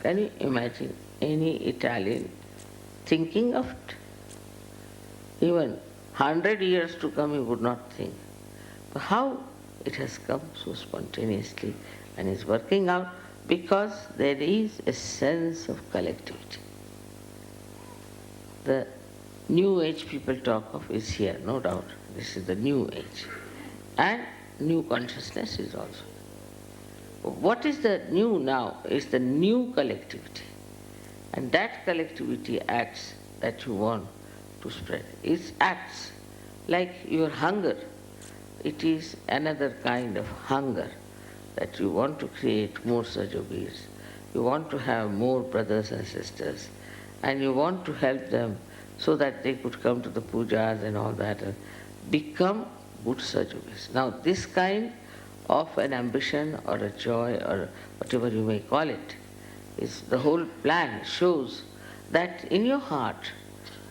Can you imagine any Italian thinking of it? Even 100 years to come, he would not think. But how it has come so spontaneously and is working out because there is a sense of collectivity. The new age people talk of is here, no doubt. This is the new age. And new consciousness is also. What is the new now is the new collectivity. And that collectivity acts that you want to spread. It acts like your hunger. It is another kind of hunger that you want to create more Sajogis. You want to have more brothers and sisters. And you want to help them so that they could come to the pujas and all that and become good Sajogis. Now this kind of an ambition or a joy or whatever you may call it, is the whole plan shows that in your heart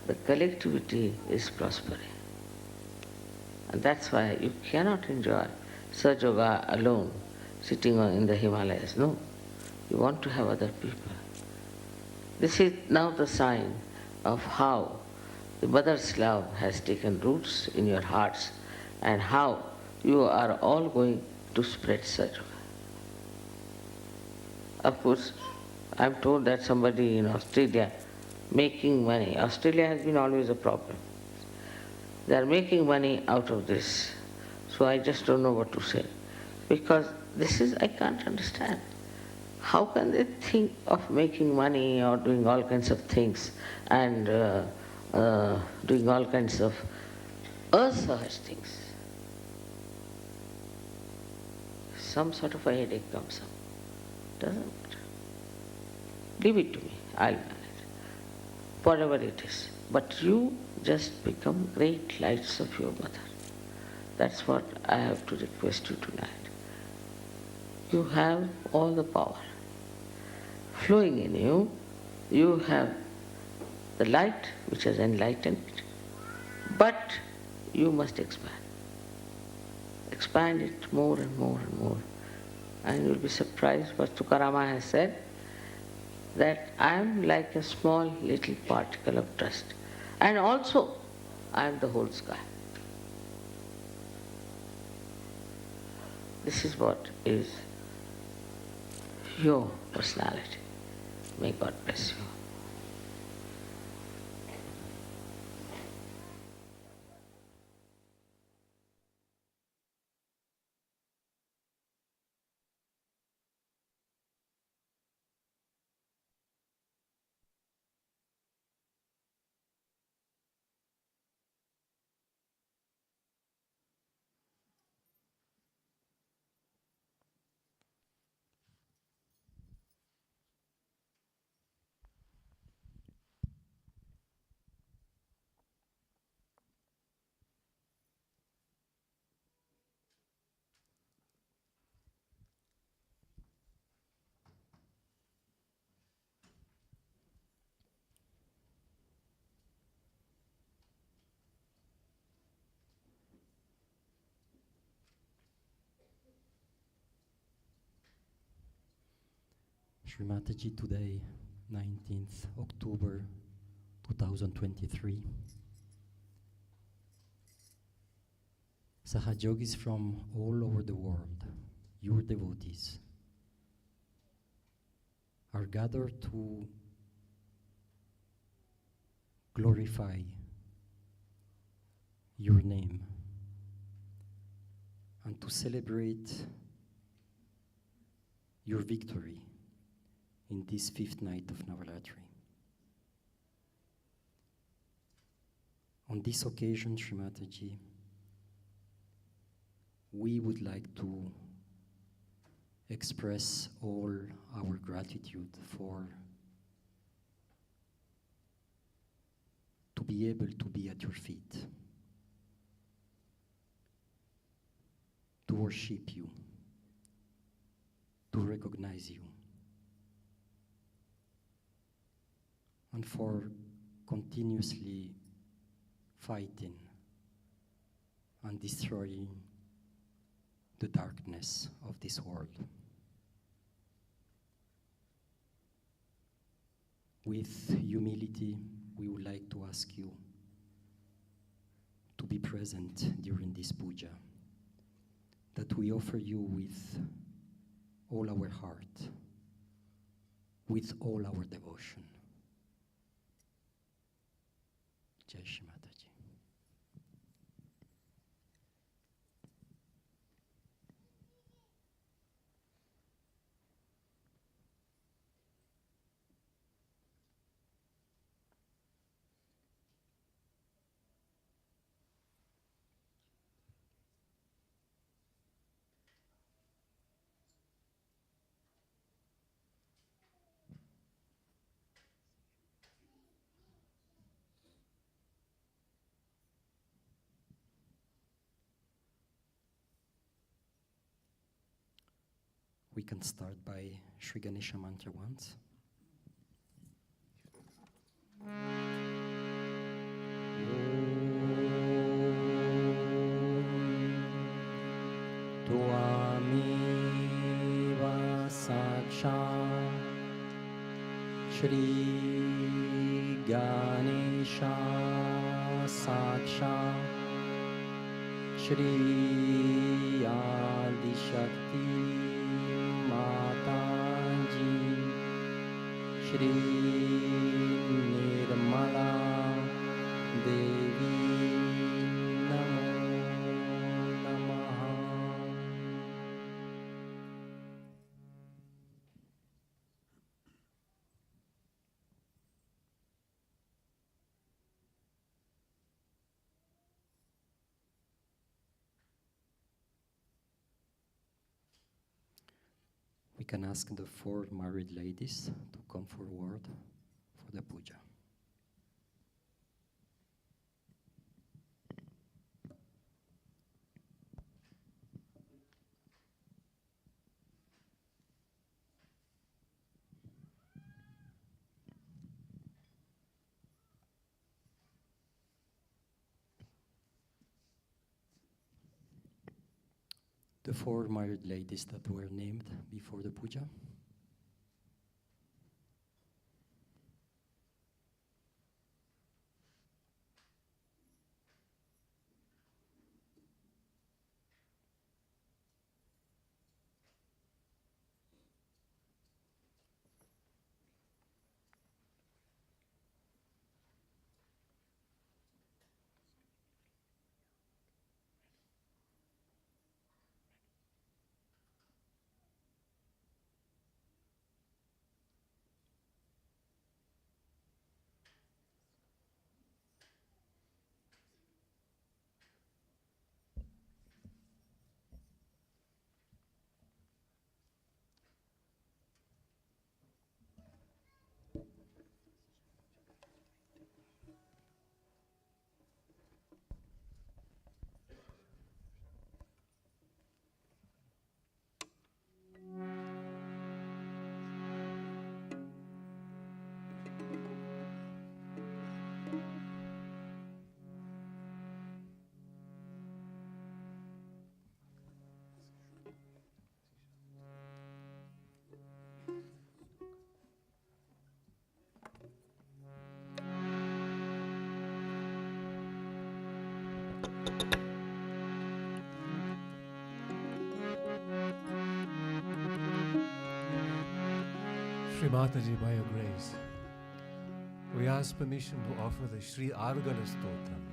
the collectivity is prospering. And that's why you cannot enjoy Sahaja Yoga alone, sitting in the Himalayas. No, you want to have other people. This is now the sign of how the mother's love has taken roots in your hearts and how you are all going to spread Sahaja Yoga. Of course, I'm told that somebody in Australia making money. Australia has been always a problem. They are making money out of this. So I just don't know what to say. Because I can't understand. How can they think of making money or doing all kinds of things and doing all kinds of asahaj things? Some sort of a headache comes up. Doesn't matter. Leave it to me. I'll manage. Whatever it is. But you just become great lights of your mother. That's what I have to request you tonight. You have all the power flowing in you. You have the light which has enlightened it. But you must expand. Expand it more and more and more. And you'll be surprised what Tukarama has said, that I am like a small little particle of dust. And also, I am the whole sky. This is what is your personality. May God bless you. Shri Mataji, today, 19th October 2023. Sahajogis from all over the world, your devotees, are gathered to glorify your name and to celebrate your victory in this fifth night of Navaratri. On this occasion, Shri Mataji, we would like to express all our gratitude for to be able to be at your feet, to worship you, to recognize you, and for continuously fighting and destroying the darkness of this world. With humility, we would like to ask you to be present during this puja that we offer you with all our heart, with all our devotion. Jai Shri Mataji. We can start by Shri Ganesha mantra once. Tvameva sakshat Shri Ganesha sakshat Shri Adi Shakti Mataji Shri Nirmala Devi Namo Namaha. We can ask the four married ladies to come forward for the puja. The four married ladies that were named before the puja. Shri Mataji, by your grace, we ask permission to offer the Shri Argala Stotram,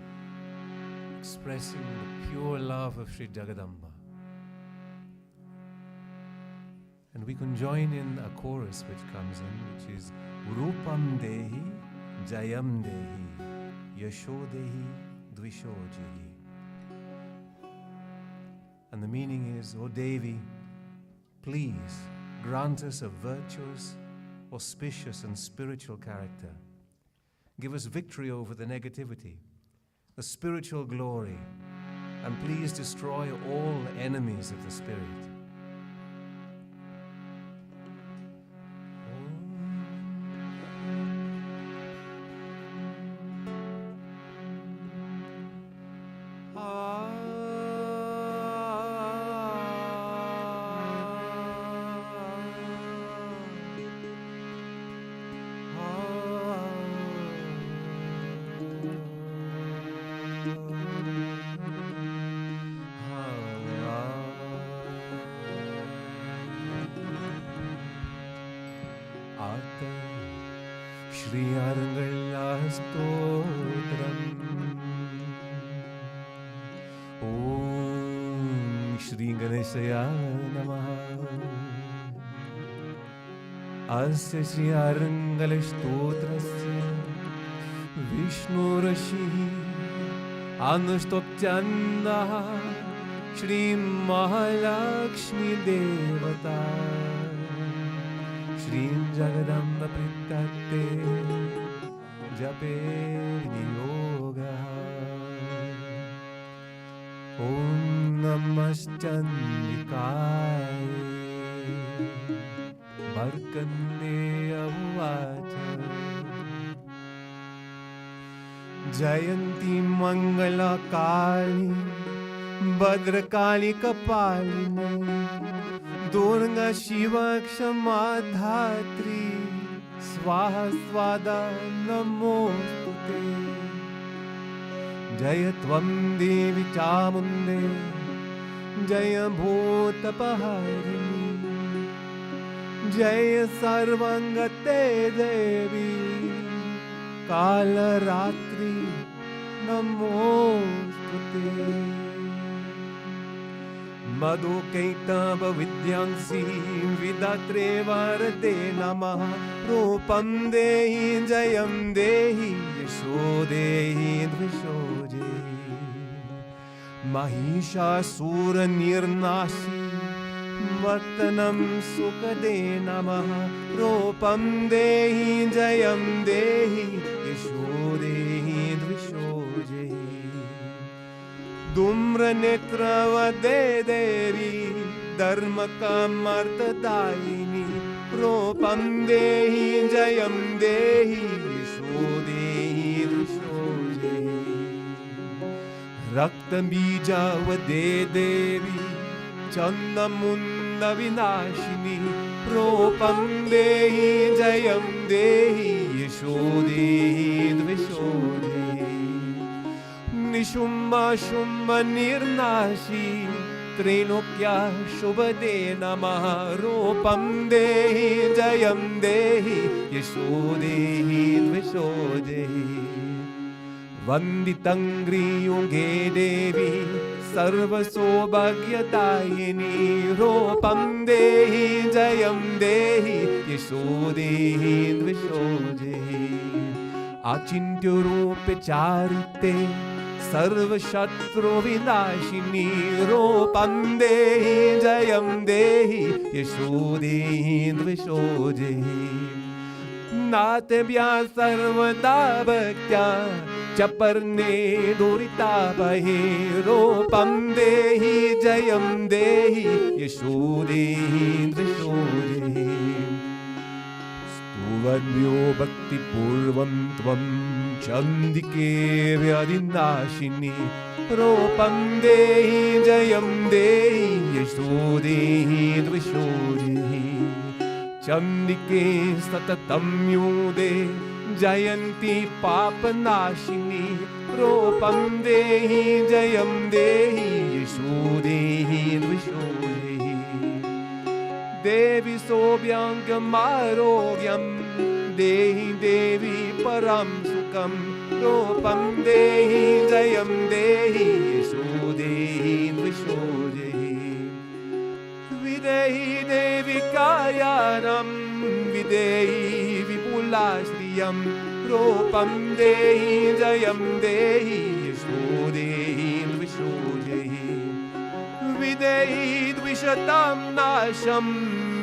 expressing the pure love of Shri Jagadamba. And we can join in a chorus which comes in, which is Rupam Dehi, Jayam Dehi, Yasho Dehi, Dvisho Jehi. And the meaning is, O Devi, please grant us a virtuous, auspicious and spiritual character. Give us victory over the negativity, the spiritual glory, and please destroy all enemies of the spirit. Shri Arangalla Stotram. Om Shri Ganeshaya Namaha. Asya Shri Arangalla Stotrasya Vishnu Rashi Anustopchanda Shri Mahalakshmi Devata Shri Jagadamba Pritate Jape Niyoga Om Namaschandikaya Markandeya Uvacha Jayanti Mangala Kali Bhadrakali Kapalini Durga Shiva Kshama Dhatri Swaha Swada Namostute Jaya Tvam Devi Chamunde Jaya Bhuta Paharini Jaya Sarvangate Devi Kala Ratri Namostute Madhu Kaitava Vidyansi Vidatre Varate Namaha Rupam Dehi Jayam Dehi Yasho Dehi Dvisho Jehi Mahisha Sura Nirnashi Vartanam Sukade Namaha Rupam Dehi Jayam Dehi Yasho Dehi Dvisho Jehi Dumra Netravade Devi Dharma Kamarta Daini Rupam Dehi Jayam Dehi Yasho Dehi Dvisho Jehi Rakta Bija Vade Devi Chandamunda Vinashini Rupam Dehi Jayam Dehi Yasho Dehi Dvisho Jehi Nishumma Shumma Nirnashi Trinokya Shubhade Namaha Rupam Dehi Jayam Dehi Yasho Dehi Dvisho Dehi Vanditangri Unge Devi Sarva Sobhagyatayini Rupam Dehi Jayam Dehi Yasho Dehi Dvisho Dehi Achintya Rupe Charite Sarva Shatru Vinashini Rupam Dehi Jayam Dehi Yasho Dehi Dvisho Jehi Natebhya Sarvada Bhaktya Chaparne Durita Bhahe Rupam Dehi Jayam Dehi Yasho Dehi Dvisho Jehi Stuvadmyo Bhakti Purvam Tvam Chandike Vyadinashini Rupam Dehi Jayam Dehi Yasho Dehi Dvisho Jehi Chandike Satatam Yude जयन्ती पापनाशिनी रूपं देहि जयं देहि यशो देहि द्विषो देहि देवी सौभाग्यमारोग्यं देहि देवी परं सुखं रूपं देहि जयं देहि यशो देहि द्विषो देहि विदेहि देवी कायानं विदेहि विपुलाश्रियं रूपं देहि जयं देहि यशो देहि द्विषो देहि विदेहि द्विषतां नाशं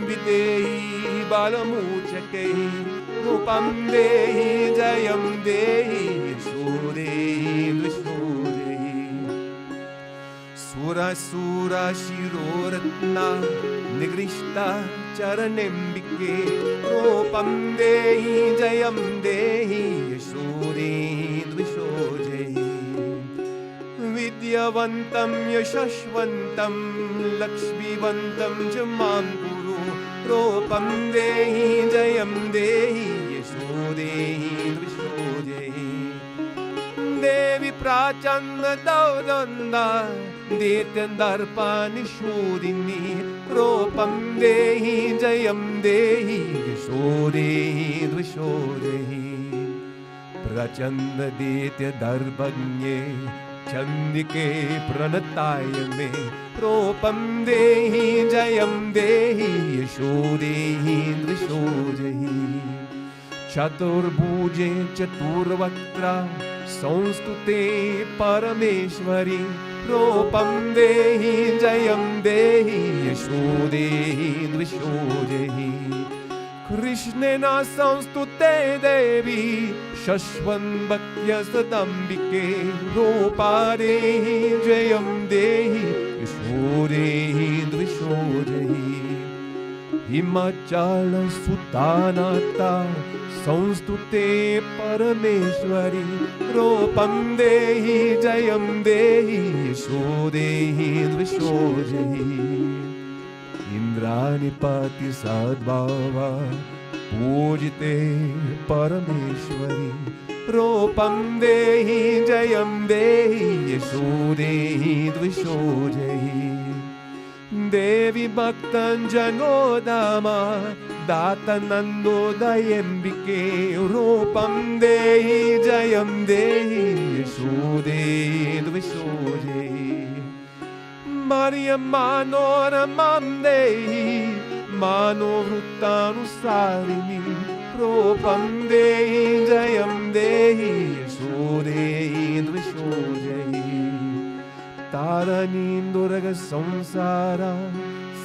विदेहि बालमोचकैः रूपं देहि जयं देहि यशो देहि द्विषो देहि सुरशिरोरत्ना निगृष्टा चरणेऽम्बिके रूपं देहि जयं देहि यशो देहि द्विषो देहि विद्यावन्तं यशस्वन्तं लक्ष्मीवन्तं च मां कुरु रूपं देहि जयं देहि यशो देहि द्विषो देहि देवी प्राचन्ददौदन्दा दैत्यदर्पनिषूदिनी रूपं देहि जयं देहि यशो देहि द्विषो देहि प्रचण्डदैत्यदर्पज्ञे चण्डिके प्रणताय मे रूपं देहि जयं देहि यशो देहि द्विषो देहि चतुर्भुजे चतुर्वक्त्रा संस्तुते परमेश्वरी रूपं देहि जयं देहि यशो देहि द्विषो देहि कृष्णेन संस्तुते देवी शश्वन्भक्त्य सदम्बिके रूपा देहि जयं देहि यशो देहि द्विषो देहि हिमाचलसुतानाता संस्तुते परमेश्वरी रूपं देहि जयं देहि यशो देहि द्विषो देहि इन्द्राणिपति सद्भावा पूजिते परमेश्वरी रूपं देहि जयं देहि यशो देहि द्विषो देहि देवी भक्तञ्जनोदामा दातनन्दोदयम्बिके रूपं देहि जयं देहि यशो देहि द्विषो देहि Mariamanoramam Dehi Manovruttanusarini Propam Dehi Jayam Dehi Yasho Dehi Dvisho Dehi Taraninduraga Samsara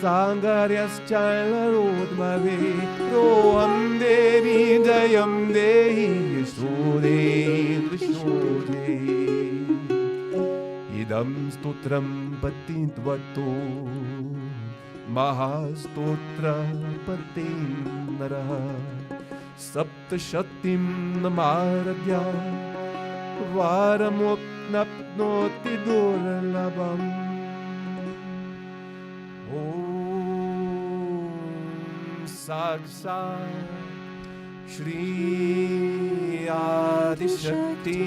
Sangaryaschalarudmave Roham Devi Jayam Dehi Yasho Dehi Dvisho Dehi Idam stutram patintvato Mahastotra patindara Saptashatim namaradya Varamopnapnoti durlabam Om Saksat Shri Adishakti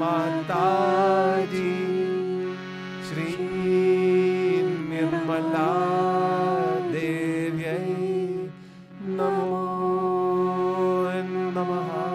Mataji Shri Nirmala Devyai Namo Namaha.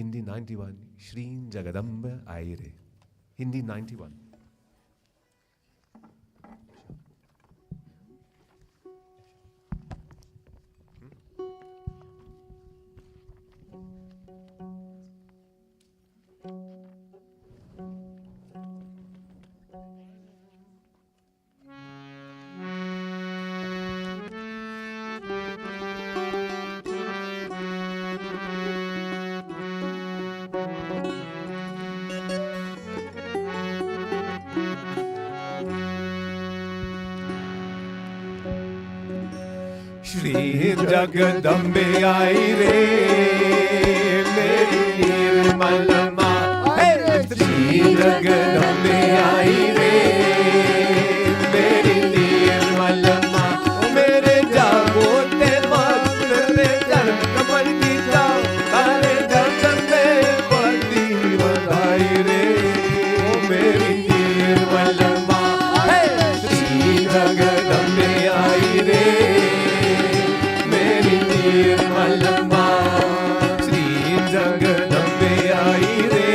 Hindi 91, Shri Jagadamba Aire. Hindi 91. Shri Jagdambe आई रे मेरी निर्मल माँ, श्री जगदम्बे आई रे मेरी निर्मल माँ, मेरे जागोते मात्र में जन्म कमल की जाओ, तारे दर्शन में पति बधाई रे मेरी निर्मल माँ, श्री जगदम्बे आई रे निर्मल माँ, श्री जगदम्बे आई रे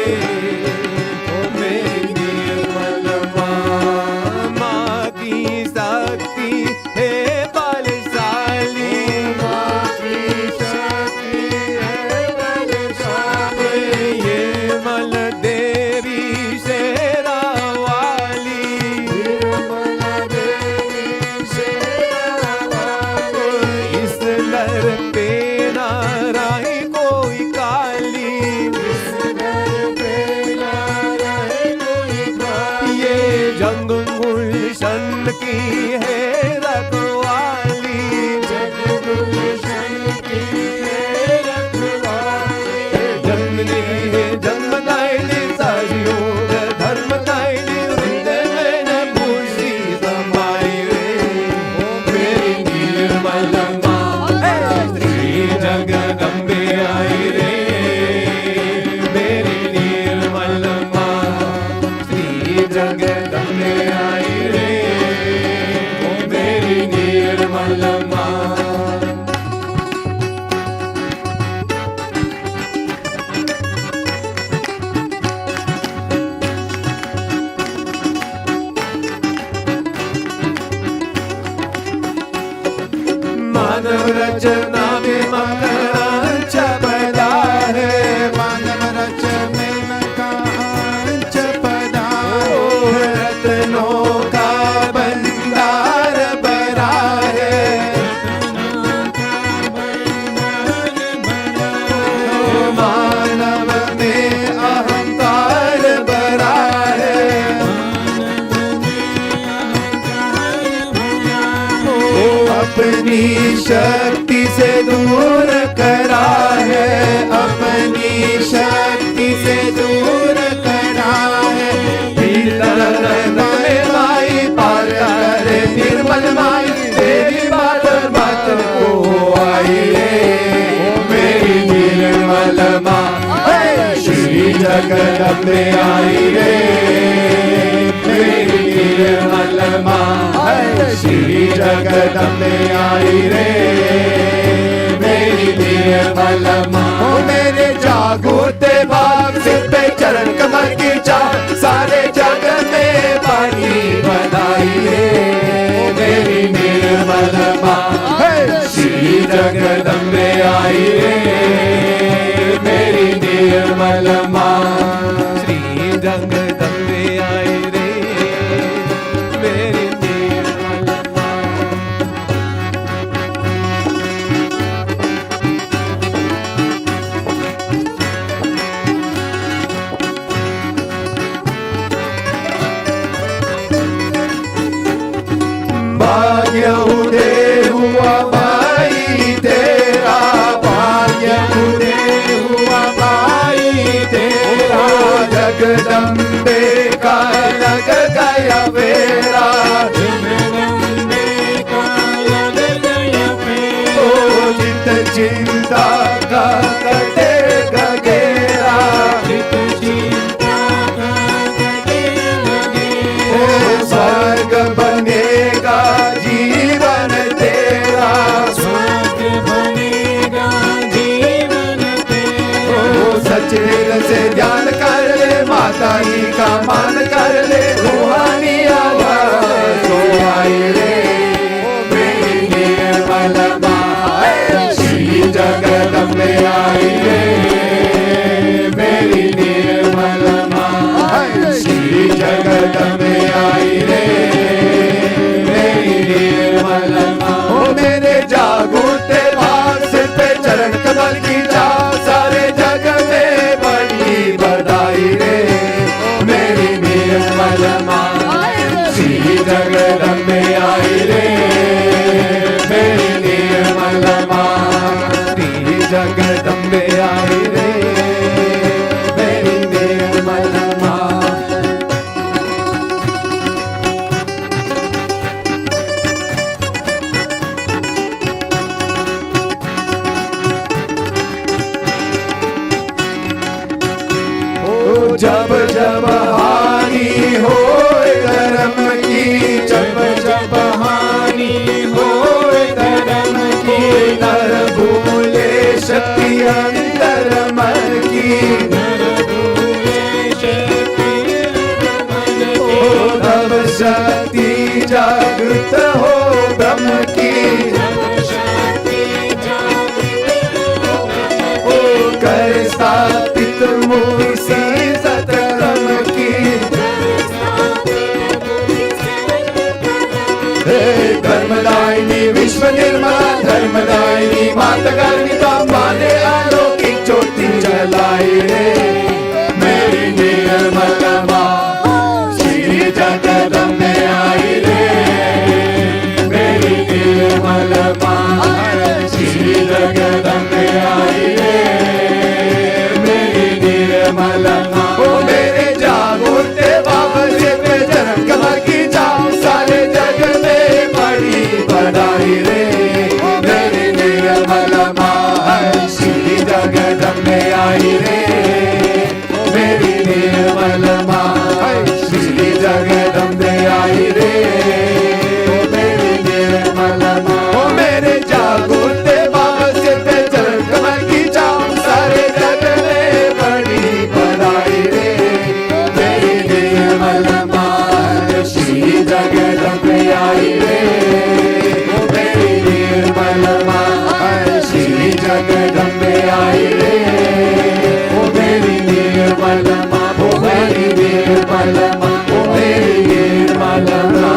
ओ मेरी निर्मल माँ, माँ की शक्ति है बलशाली, माँ की शक्ति है बलशाली, ये मल देवी शेरा वाली, निर्मल देवी शेरा वाली, इस दर पे नाराई कोई काली, इस दर पे नाराई कोई काली, ये जंग गुलशन की है रखवाली, जंग गुलशन की है रखवाली, जन्मनी है जन्मदायिनी सहयोग धर्मदायिनी, हृदय में न खुशी समाई रे ओ मेरी निर्मल जगदम्बे आई रे मेरी निर्मल माँ, श्री जगदम्बे आई रे ओ मेरी निर्मल माँ। मानव रचना में मकांच पैदा है, मानव रचना में मकांच पैदा है, रत्नों का भंडार भरा है, मानव में अहंकार भरा है, अपनी शक्ति से दूर करा है, अपनी शक्ति से दूर करा है, भीतर में माई पार करे निर्मल माई, तेरी बात बात को आई रे मेरी निर्मल माँ, श्री जगदम्बे आई रे मेरी निर्मल माँ, श्री जगदम्बे आई रे मेरी निर्मल माँ, मेरे जागोते भाग सिर पे चरण कमल की चाह, सारे जग में पानी बधाई रे मेरी निर्मल माँ, श्री जगदम्बे आई रे मेरी निर्मल माँ, श्री जगदम्बे आई रे मेरी निर्मल माँ। भाग्य उदय हुआ भाई तेरा, भाग्य उदय हुआ भाई तेरा, जगदम्बे का लग गया फेरा, जगदम्बे का लग गया फेरा, ओ चित चिंता का कटेगा घेरा, चित चिंता का कटेगा घेरा, ओ स्वर्ग बनेगा जीवन तेरा, स्वर्ग बनेगा जीवन तेरा, ओ सच जब हानि हो धर्म की, जब जब हानि हो धर्म की, नर भूले शक्ति अंतर मन की, नर भूले शक्ति अंतर मन की, तब शक्ति जागृत हो ब्रह्म की, तब शक्ति जागृत हो ब्रह्म की, कर स्थापित मूर्ति सतक्रम की, धर्मदायिनी विश्व निर्मला, धर्मदायिनी माता कर्णिका, माने अलौकिक ज्योति जलाई रे, मेरी निर्मल माँ श्री जगदम्बे आई रे, मेरी निर्मल माँ श्री जगदम्बे आई रे, मेरी निर्मल माँ। ओ मेरे जागृते बाबा से पे जन्म कमर की जाम, सारे जग में बड़ी बड़ाई रे, मेरी निर्मल माँ श्री जगदम्बे आई रे, मेरी निर्मल माँ श्री जगदम्बे आई रे, मेरी निर्मल माँ। ओ मेरे जागृते बाबा से पे जन्म कमर की जाम, सारे जग में बड़ी बड़ाई रे, मेरी निर्मल माँ श्री जगदम्बे आई रे, मेरी निर्मल माँ श्री जगदम्बे आई रे, ओ मेरी निर्मल माँ, ओ मेरी निर्मल माँ, ओ मेरी निर्मल माँ।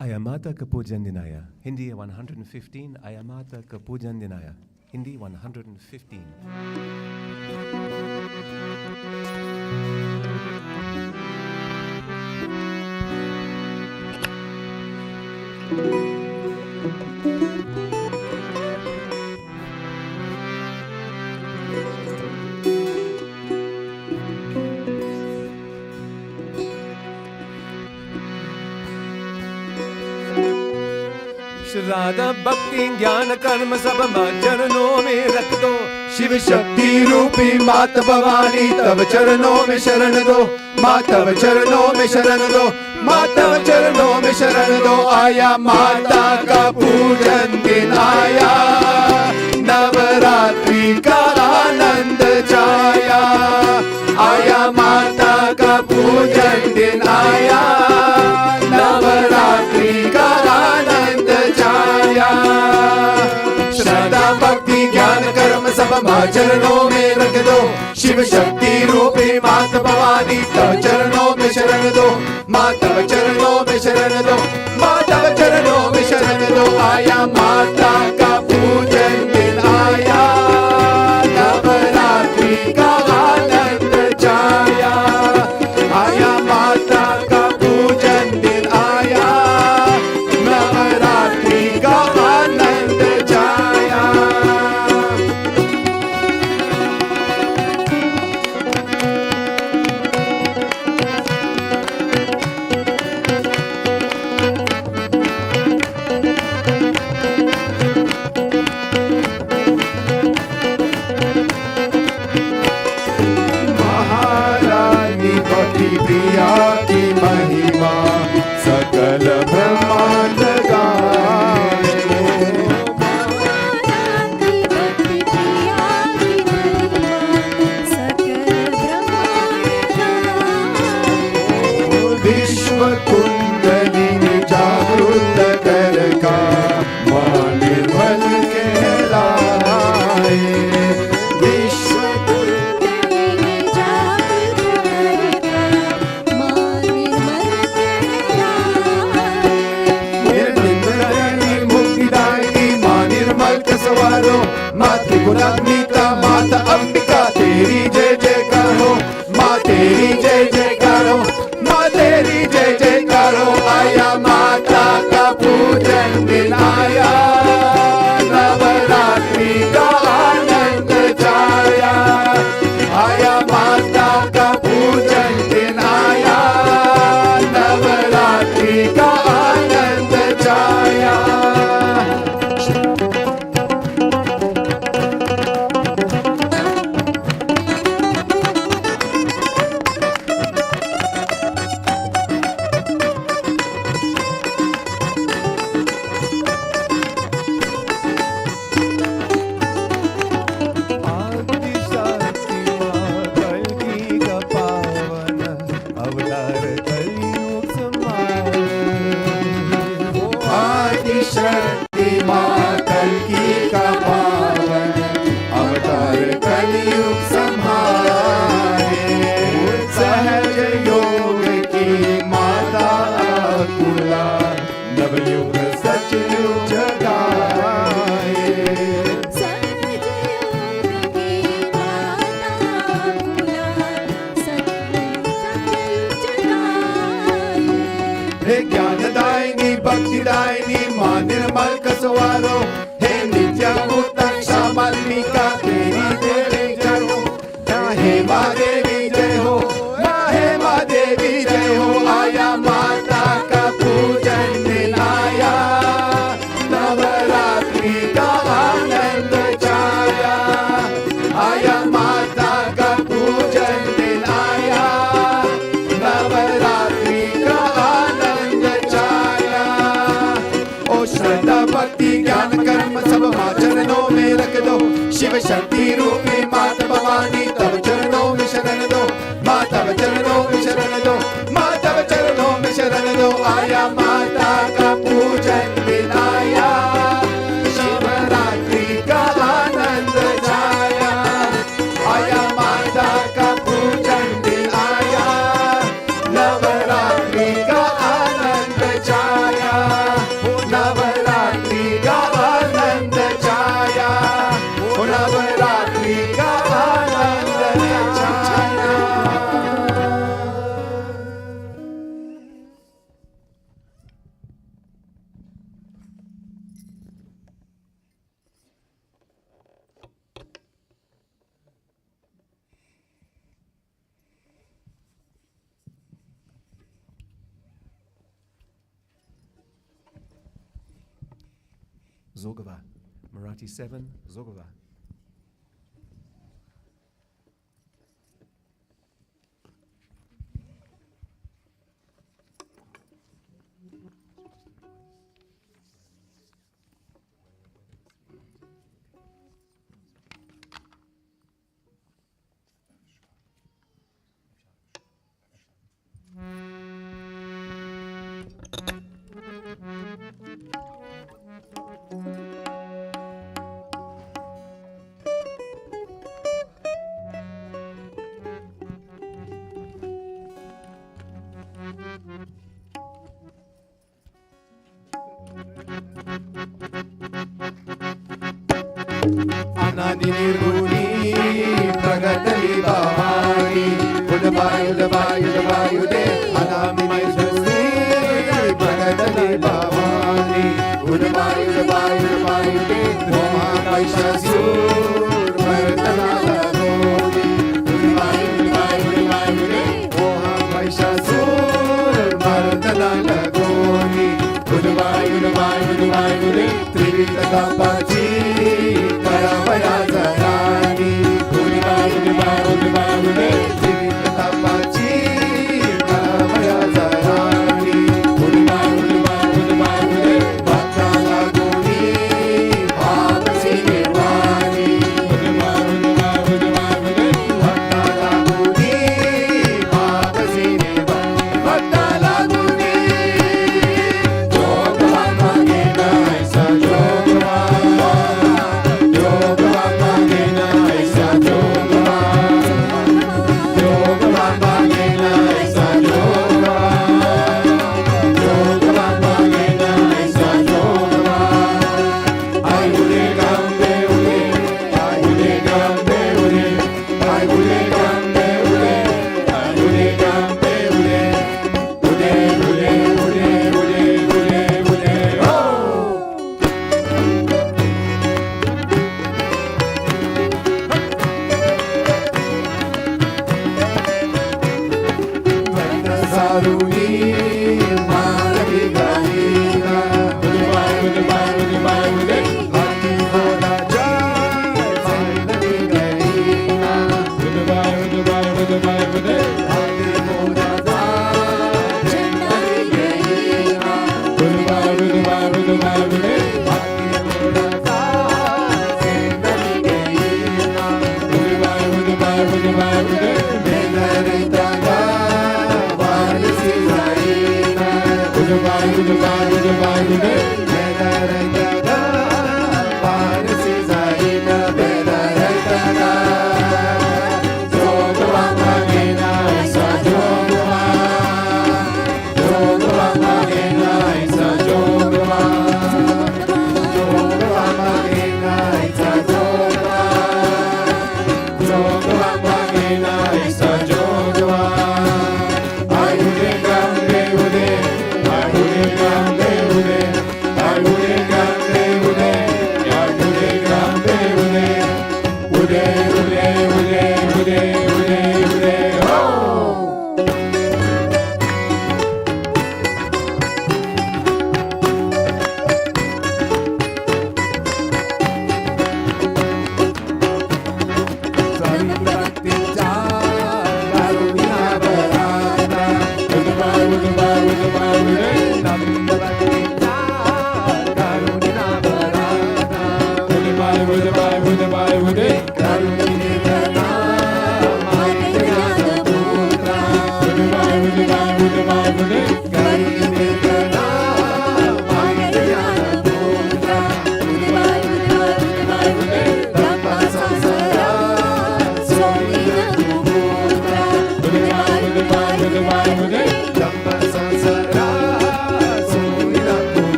Ayamata ka pujan dinaya. Hindi 115. Ayamata ka pujan dinaya. Hindi 115. श्राद्ध भक्ति ज्ञान कर्म सब मां चरणों में रख दो, शिव शक्ति रूपी मात भवानी तब चरणों में शरण दो, माँ तब चरणों में शरण दो, माँ तब चरणों में शरण दो। आया माता का पूजन दिन आया, नवरात्रि का आनंद छाया, आया माता का पूजन दिन आया, नवरात्रि का आनंद छाया। श्रद्धा भक्ति ज्ञान कर्म सब मां चरणों में रख दो, शिव शक्ति रूपी माता भवानी तब चरणों में शरण दो, माँ तब चरणों में शरण दो, माँ तब चरणों में शरण दो। आया माता का पूजन दिन आया, नवरात्रि का आनंद छाया, आया माता का पूजन दिन आया, नवरात्रि का आनंद छाया। सकल ब्रह्मांड गाए। आरती भक्ति प्रिया की महिमा सकल ब्रह्मांड गाए। विश्व कुंडलिनी जागृत कर का मां निर्मल कहलाए। विश्व कुंडलिनी जागृत करका मां निर्मल कहलाए। निर्निंदनी मुक्तिदायिनी मां निर्मल का सवारो। मां त्रिगुणात्मिका माता अंबिका तेरी जय जयकार हो। मां तेरी जय जयकार हो। मां तेरी जय जयकार हो। आया माता का पूजन दिन आया। नवरात्रि का आनंद छाया। आया माता का पूजन दिन आया। नवरात्रि का आनंद छाया। आदिशक्ति मां कल्की का पावन अवतार कलयुग समाए। आदिशक्ति मां कल्की का पावन अवतार कलयुग संहारे। सहज योग की माता अकुला नवयुग सचयुग जगाए। सहज योग की माता कुला सतयुग जगाए। हे ज्ञानदायिनी भक्तिदायिनी मां निर्मल का सवारो। हे नित्याभूता क्षमात्मिका तेरी जय जय हो। हे मां देवी जय हो। हे मां देवी जय हो। आया माता का पूजन दिन आया। नवरात्रि का आनंद छाया। आया माता का पूजन दिन आया। नवरात्रि का आनंद छाया। ओ श्रद्धा भक्ति ज्ञान कर्म सब मां चरणों में रख दो। शिव शक्ति रूपी माता भवानी तब चरणों में शरण दो। मां तब चरणों में शरण दो। मां तब चरणों में शरण दो। आया माता का पूजन दिन आया। शिवरात्रि का आनंद छाया। आया माता का पूजन दिन आया। नवरात्रि का आनंद छाया। नवरात्रि का आनंद छाया। नवरात्रि का आनंद छाया। Zogava, Marathi 7, Zogava. अनादि निर्गुणी प्रगटली भवानी उदवायुदे अनादि निर्गुणी प्रगटली भवानी उदवायुदे ब्रह्मा महिषासुर मर्दना लगोनी उदवायुदे ब्रह्मा महिषासुर मर्दना लगोनी उदवायुदे त्रिविध कपाची परमया जनानी उदवायुदे त्रिविध कपाची परमया जनानी उदवायुदे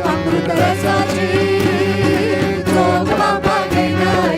Amrut rasaji, Om Mama Gena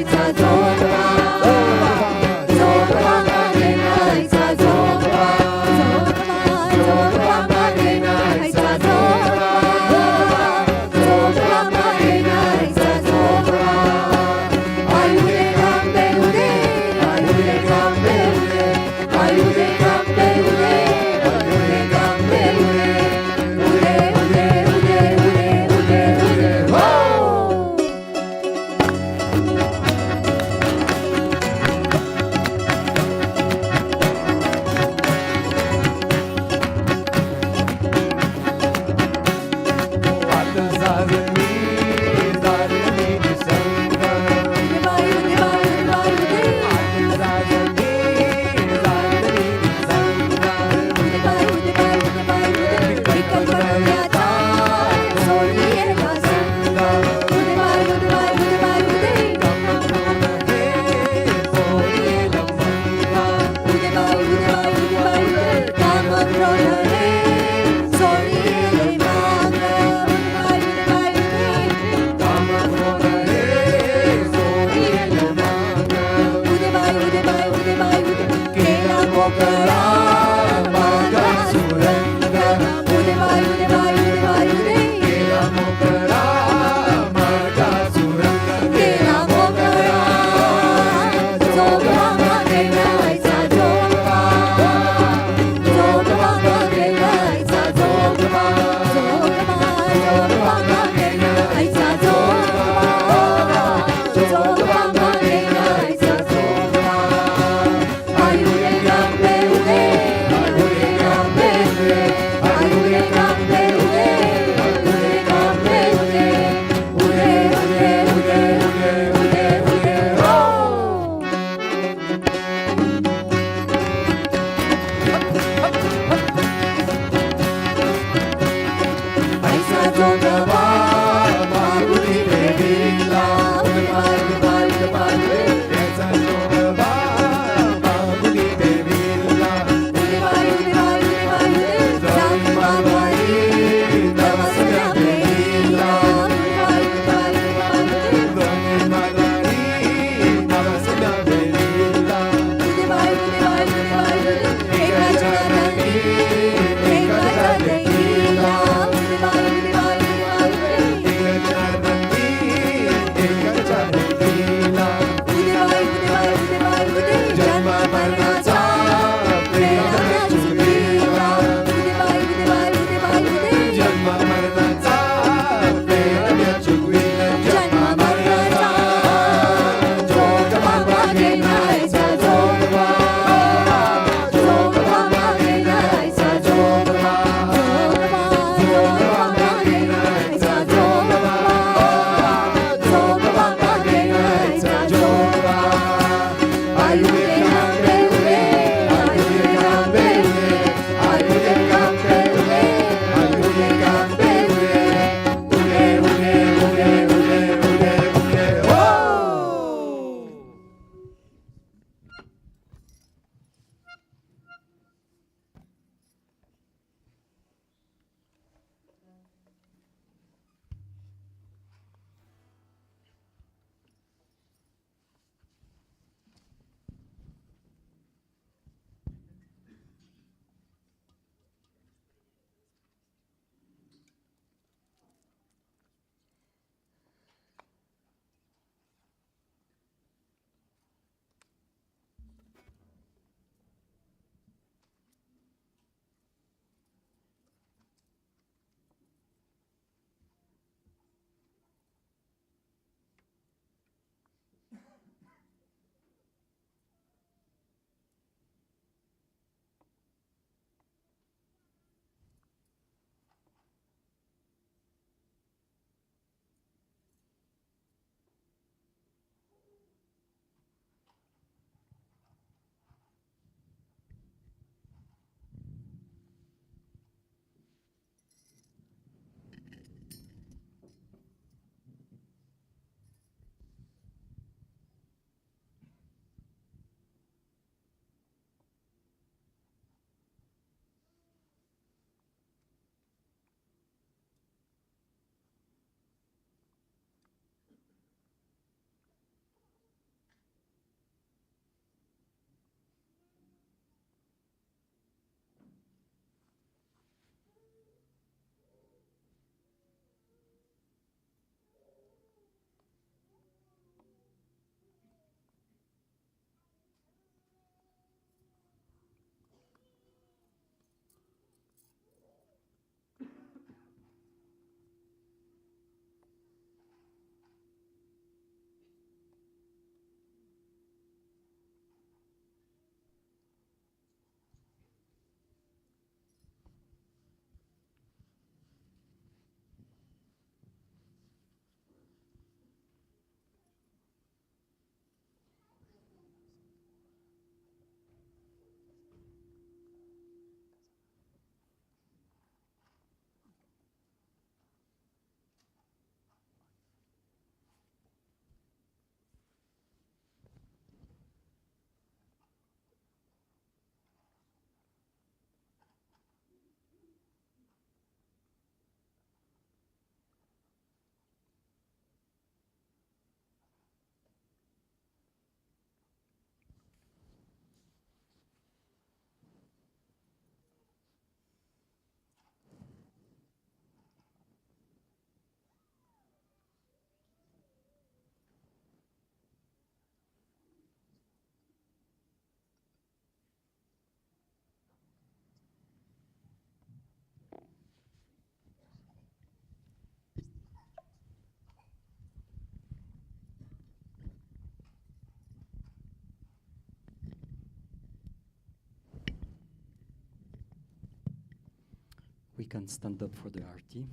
we can stand up for the Aarti.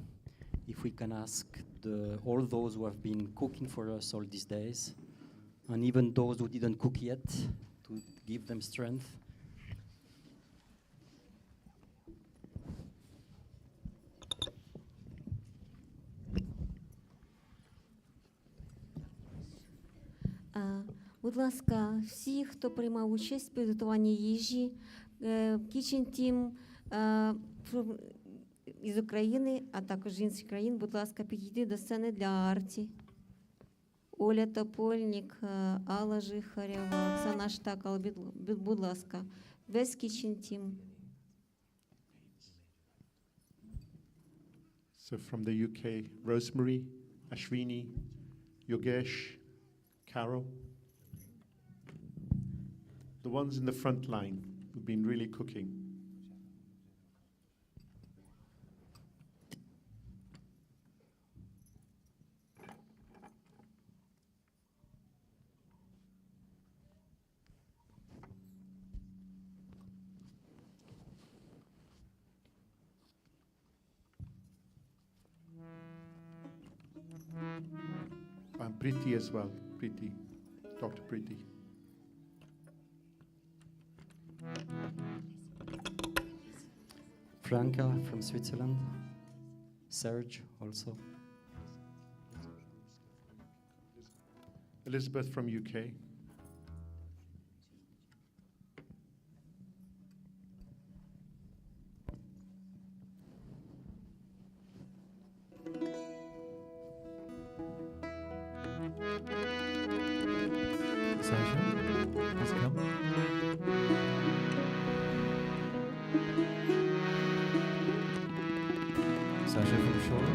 If we can ask all those who have been cooking for us all these days, and even those who didn't cook yet, to give them strength. Будь ласка, всі, хто приймав участь в підготуванні їжі, Kitchen Team із України, а також з інших країн, будь ласка, підійди до сцени для Аарті. Оля Топольник, Алла Жихарєва, Оксана Штакал, будь ласка, весь Kitchen Team. So from the UK, Rosemary, Ashwini, Yogesh, Carol. The ones in the front line who've been really cooking. And Priti as well, Priti, Dr. Priti. Franca from Switzerland, Serge also. Elizabeth from UK. Sasha, please come. Sasha from Shore.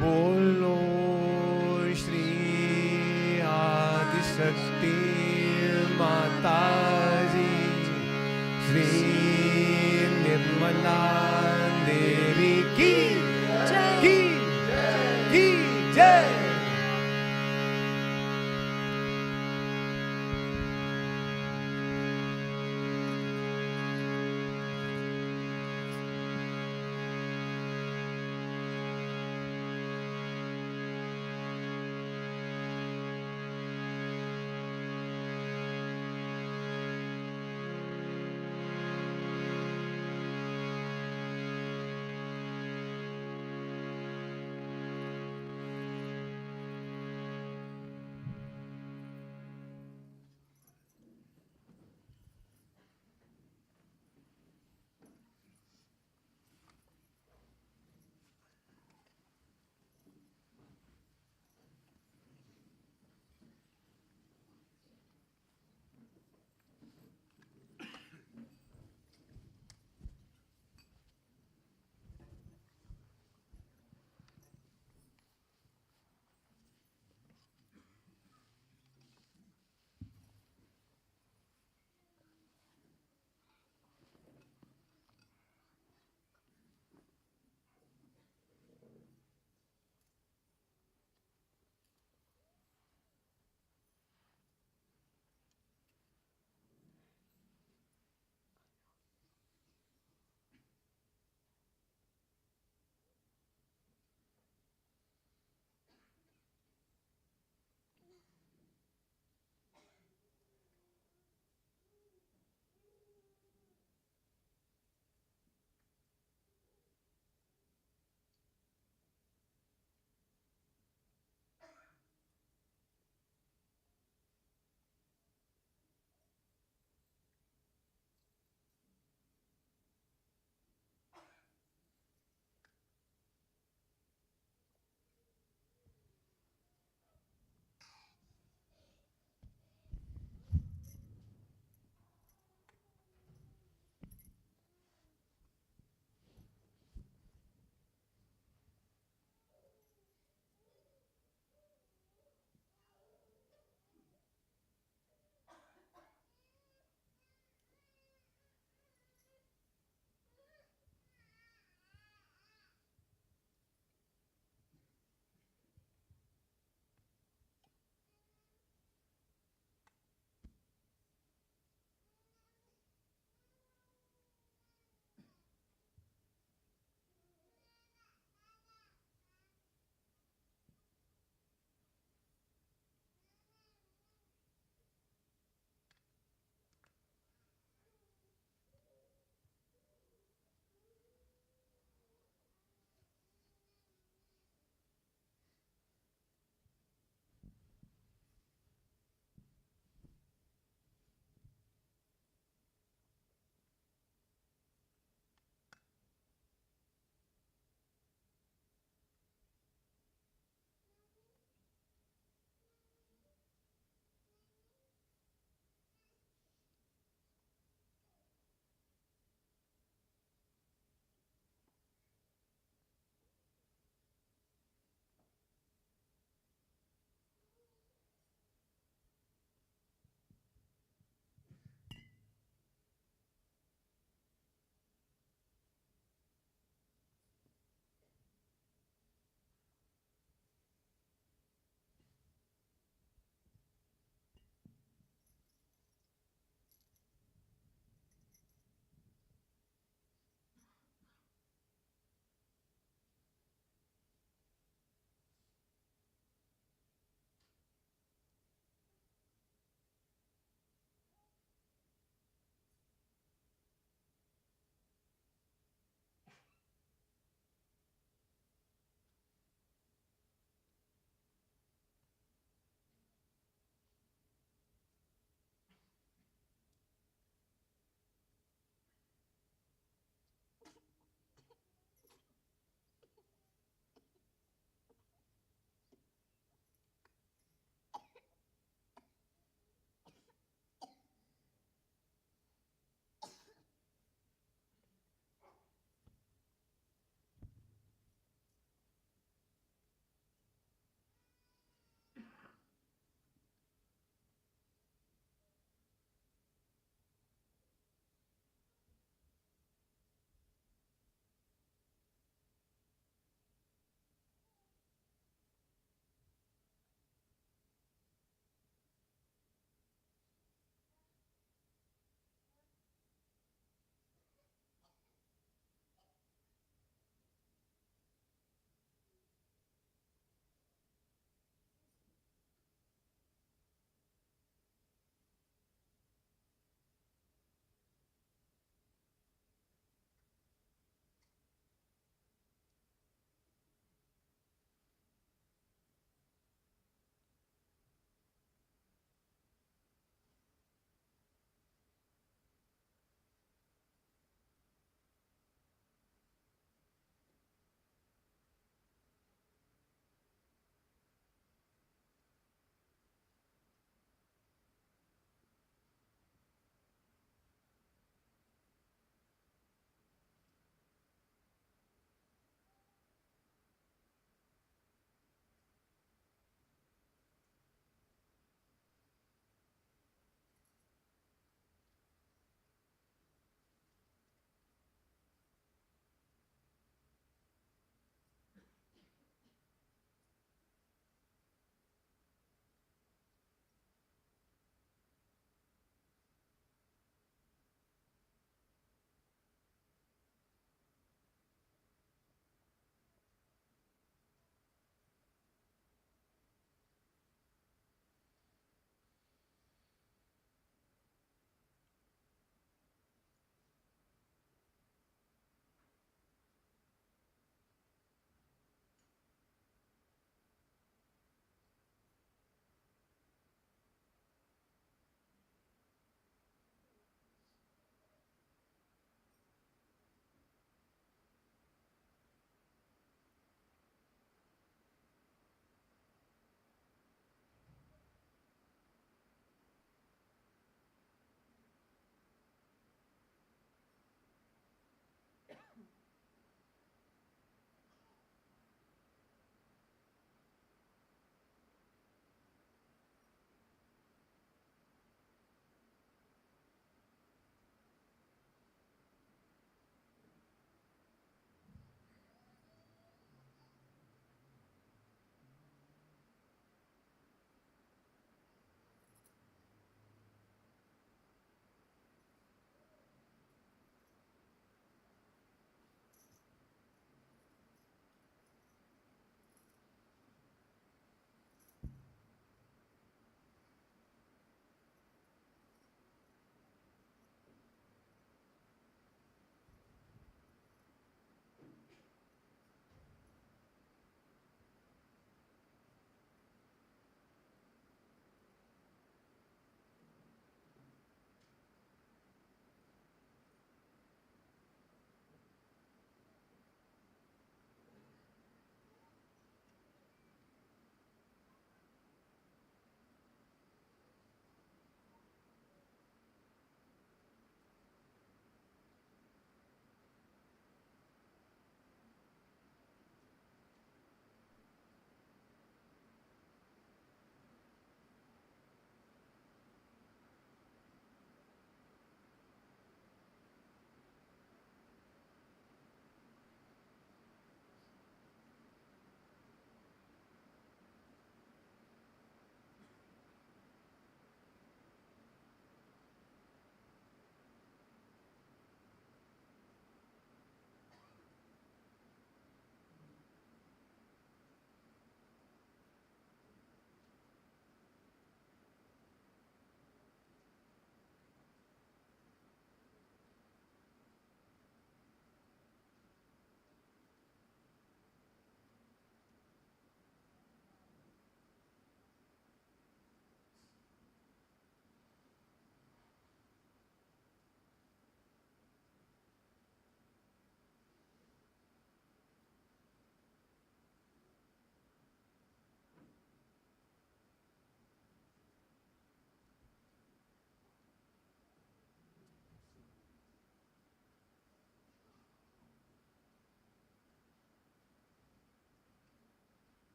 बोलो श्री आदिशक्ति माताजी, श्री निर्मला देवी की जय।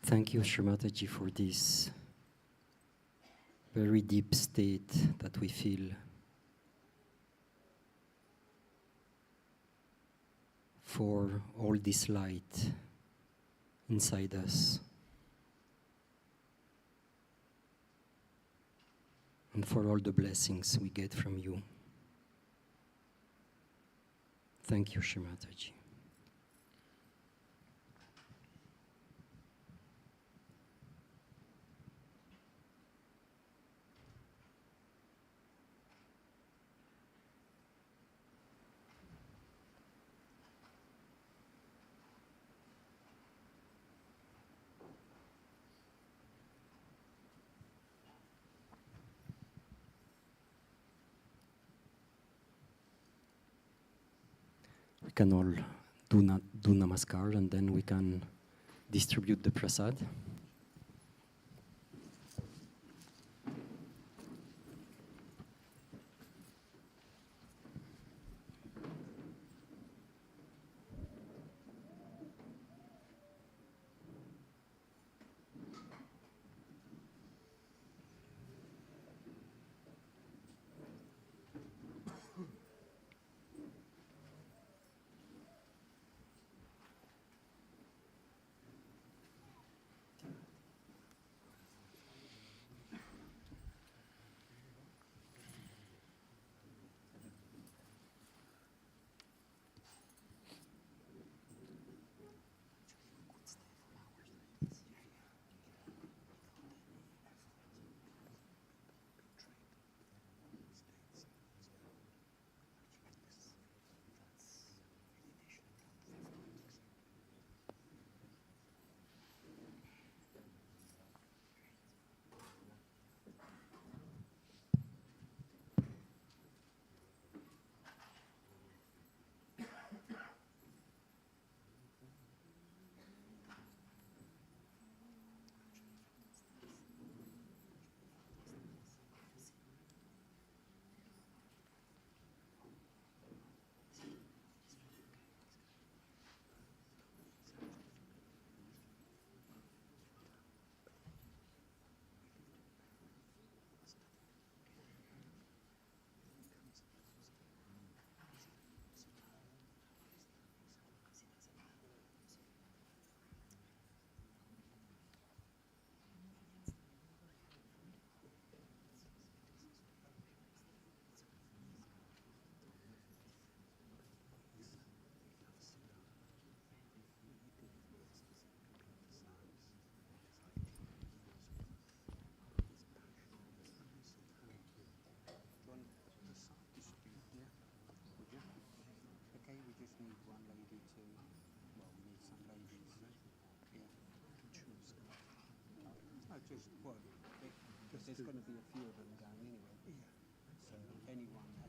Thank you, Shri Mataji, for this very deep state that we feel. For all this light inside us. And for all the blessings we get from you. Thank you, Shri Mataji. We can all do namaskar, and then we can distribute the prasad. There's going to be a few of them going anyway. So anyone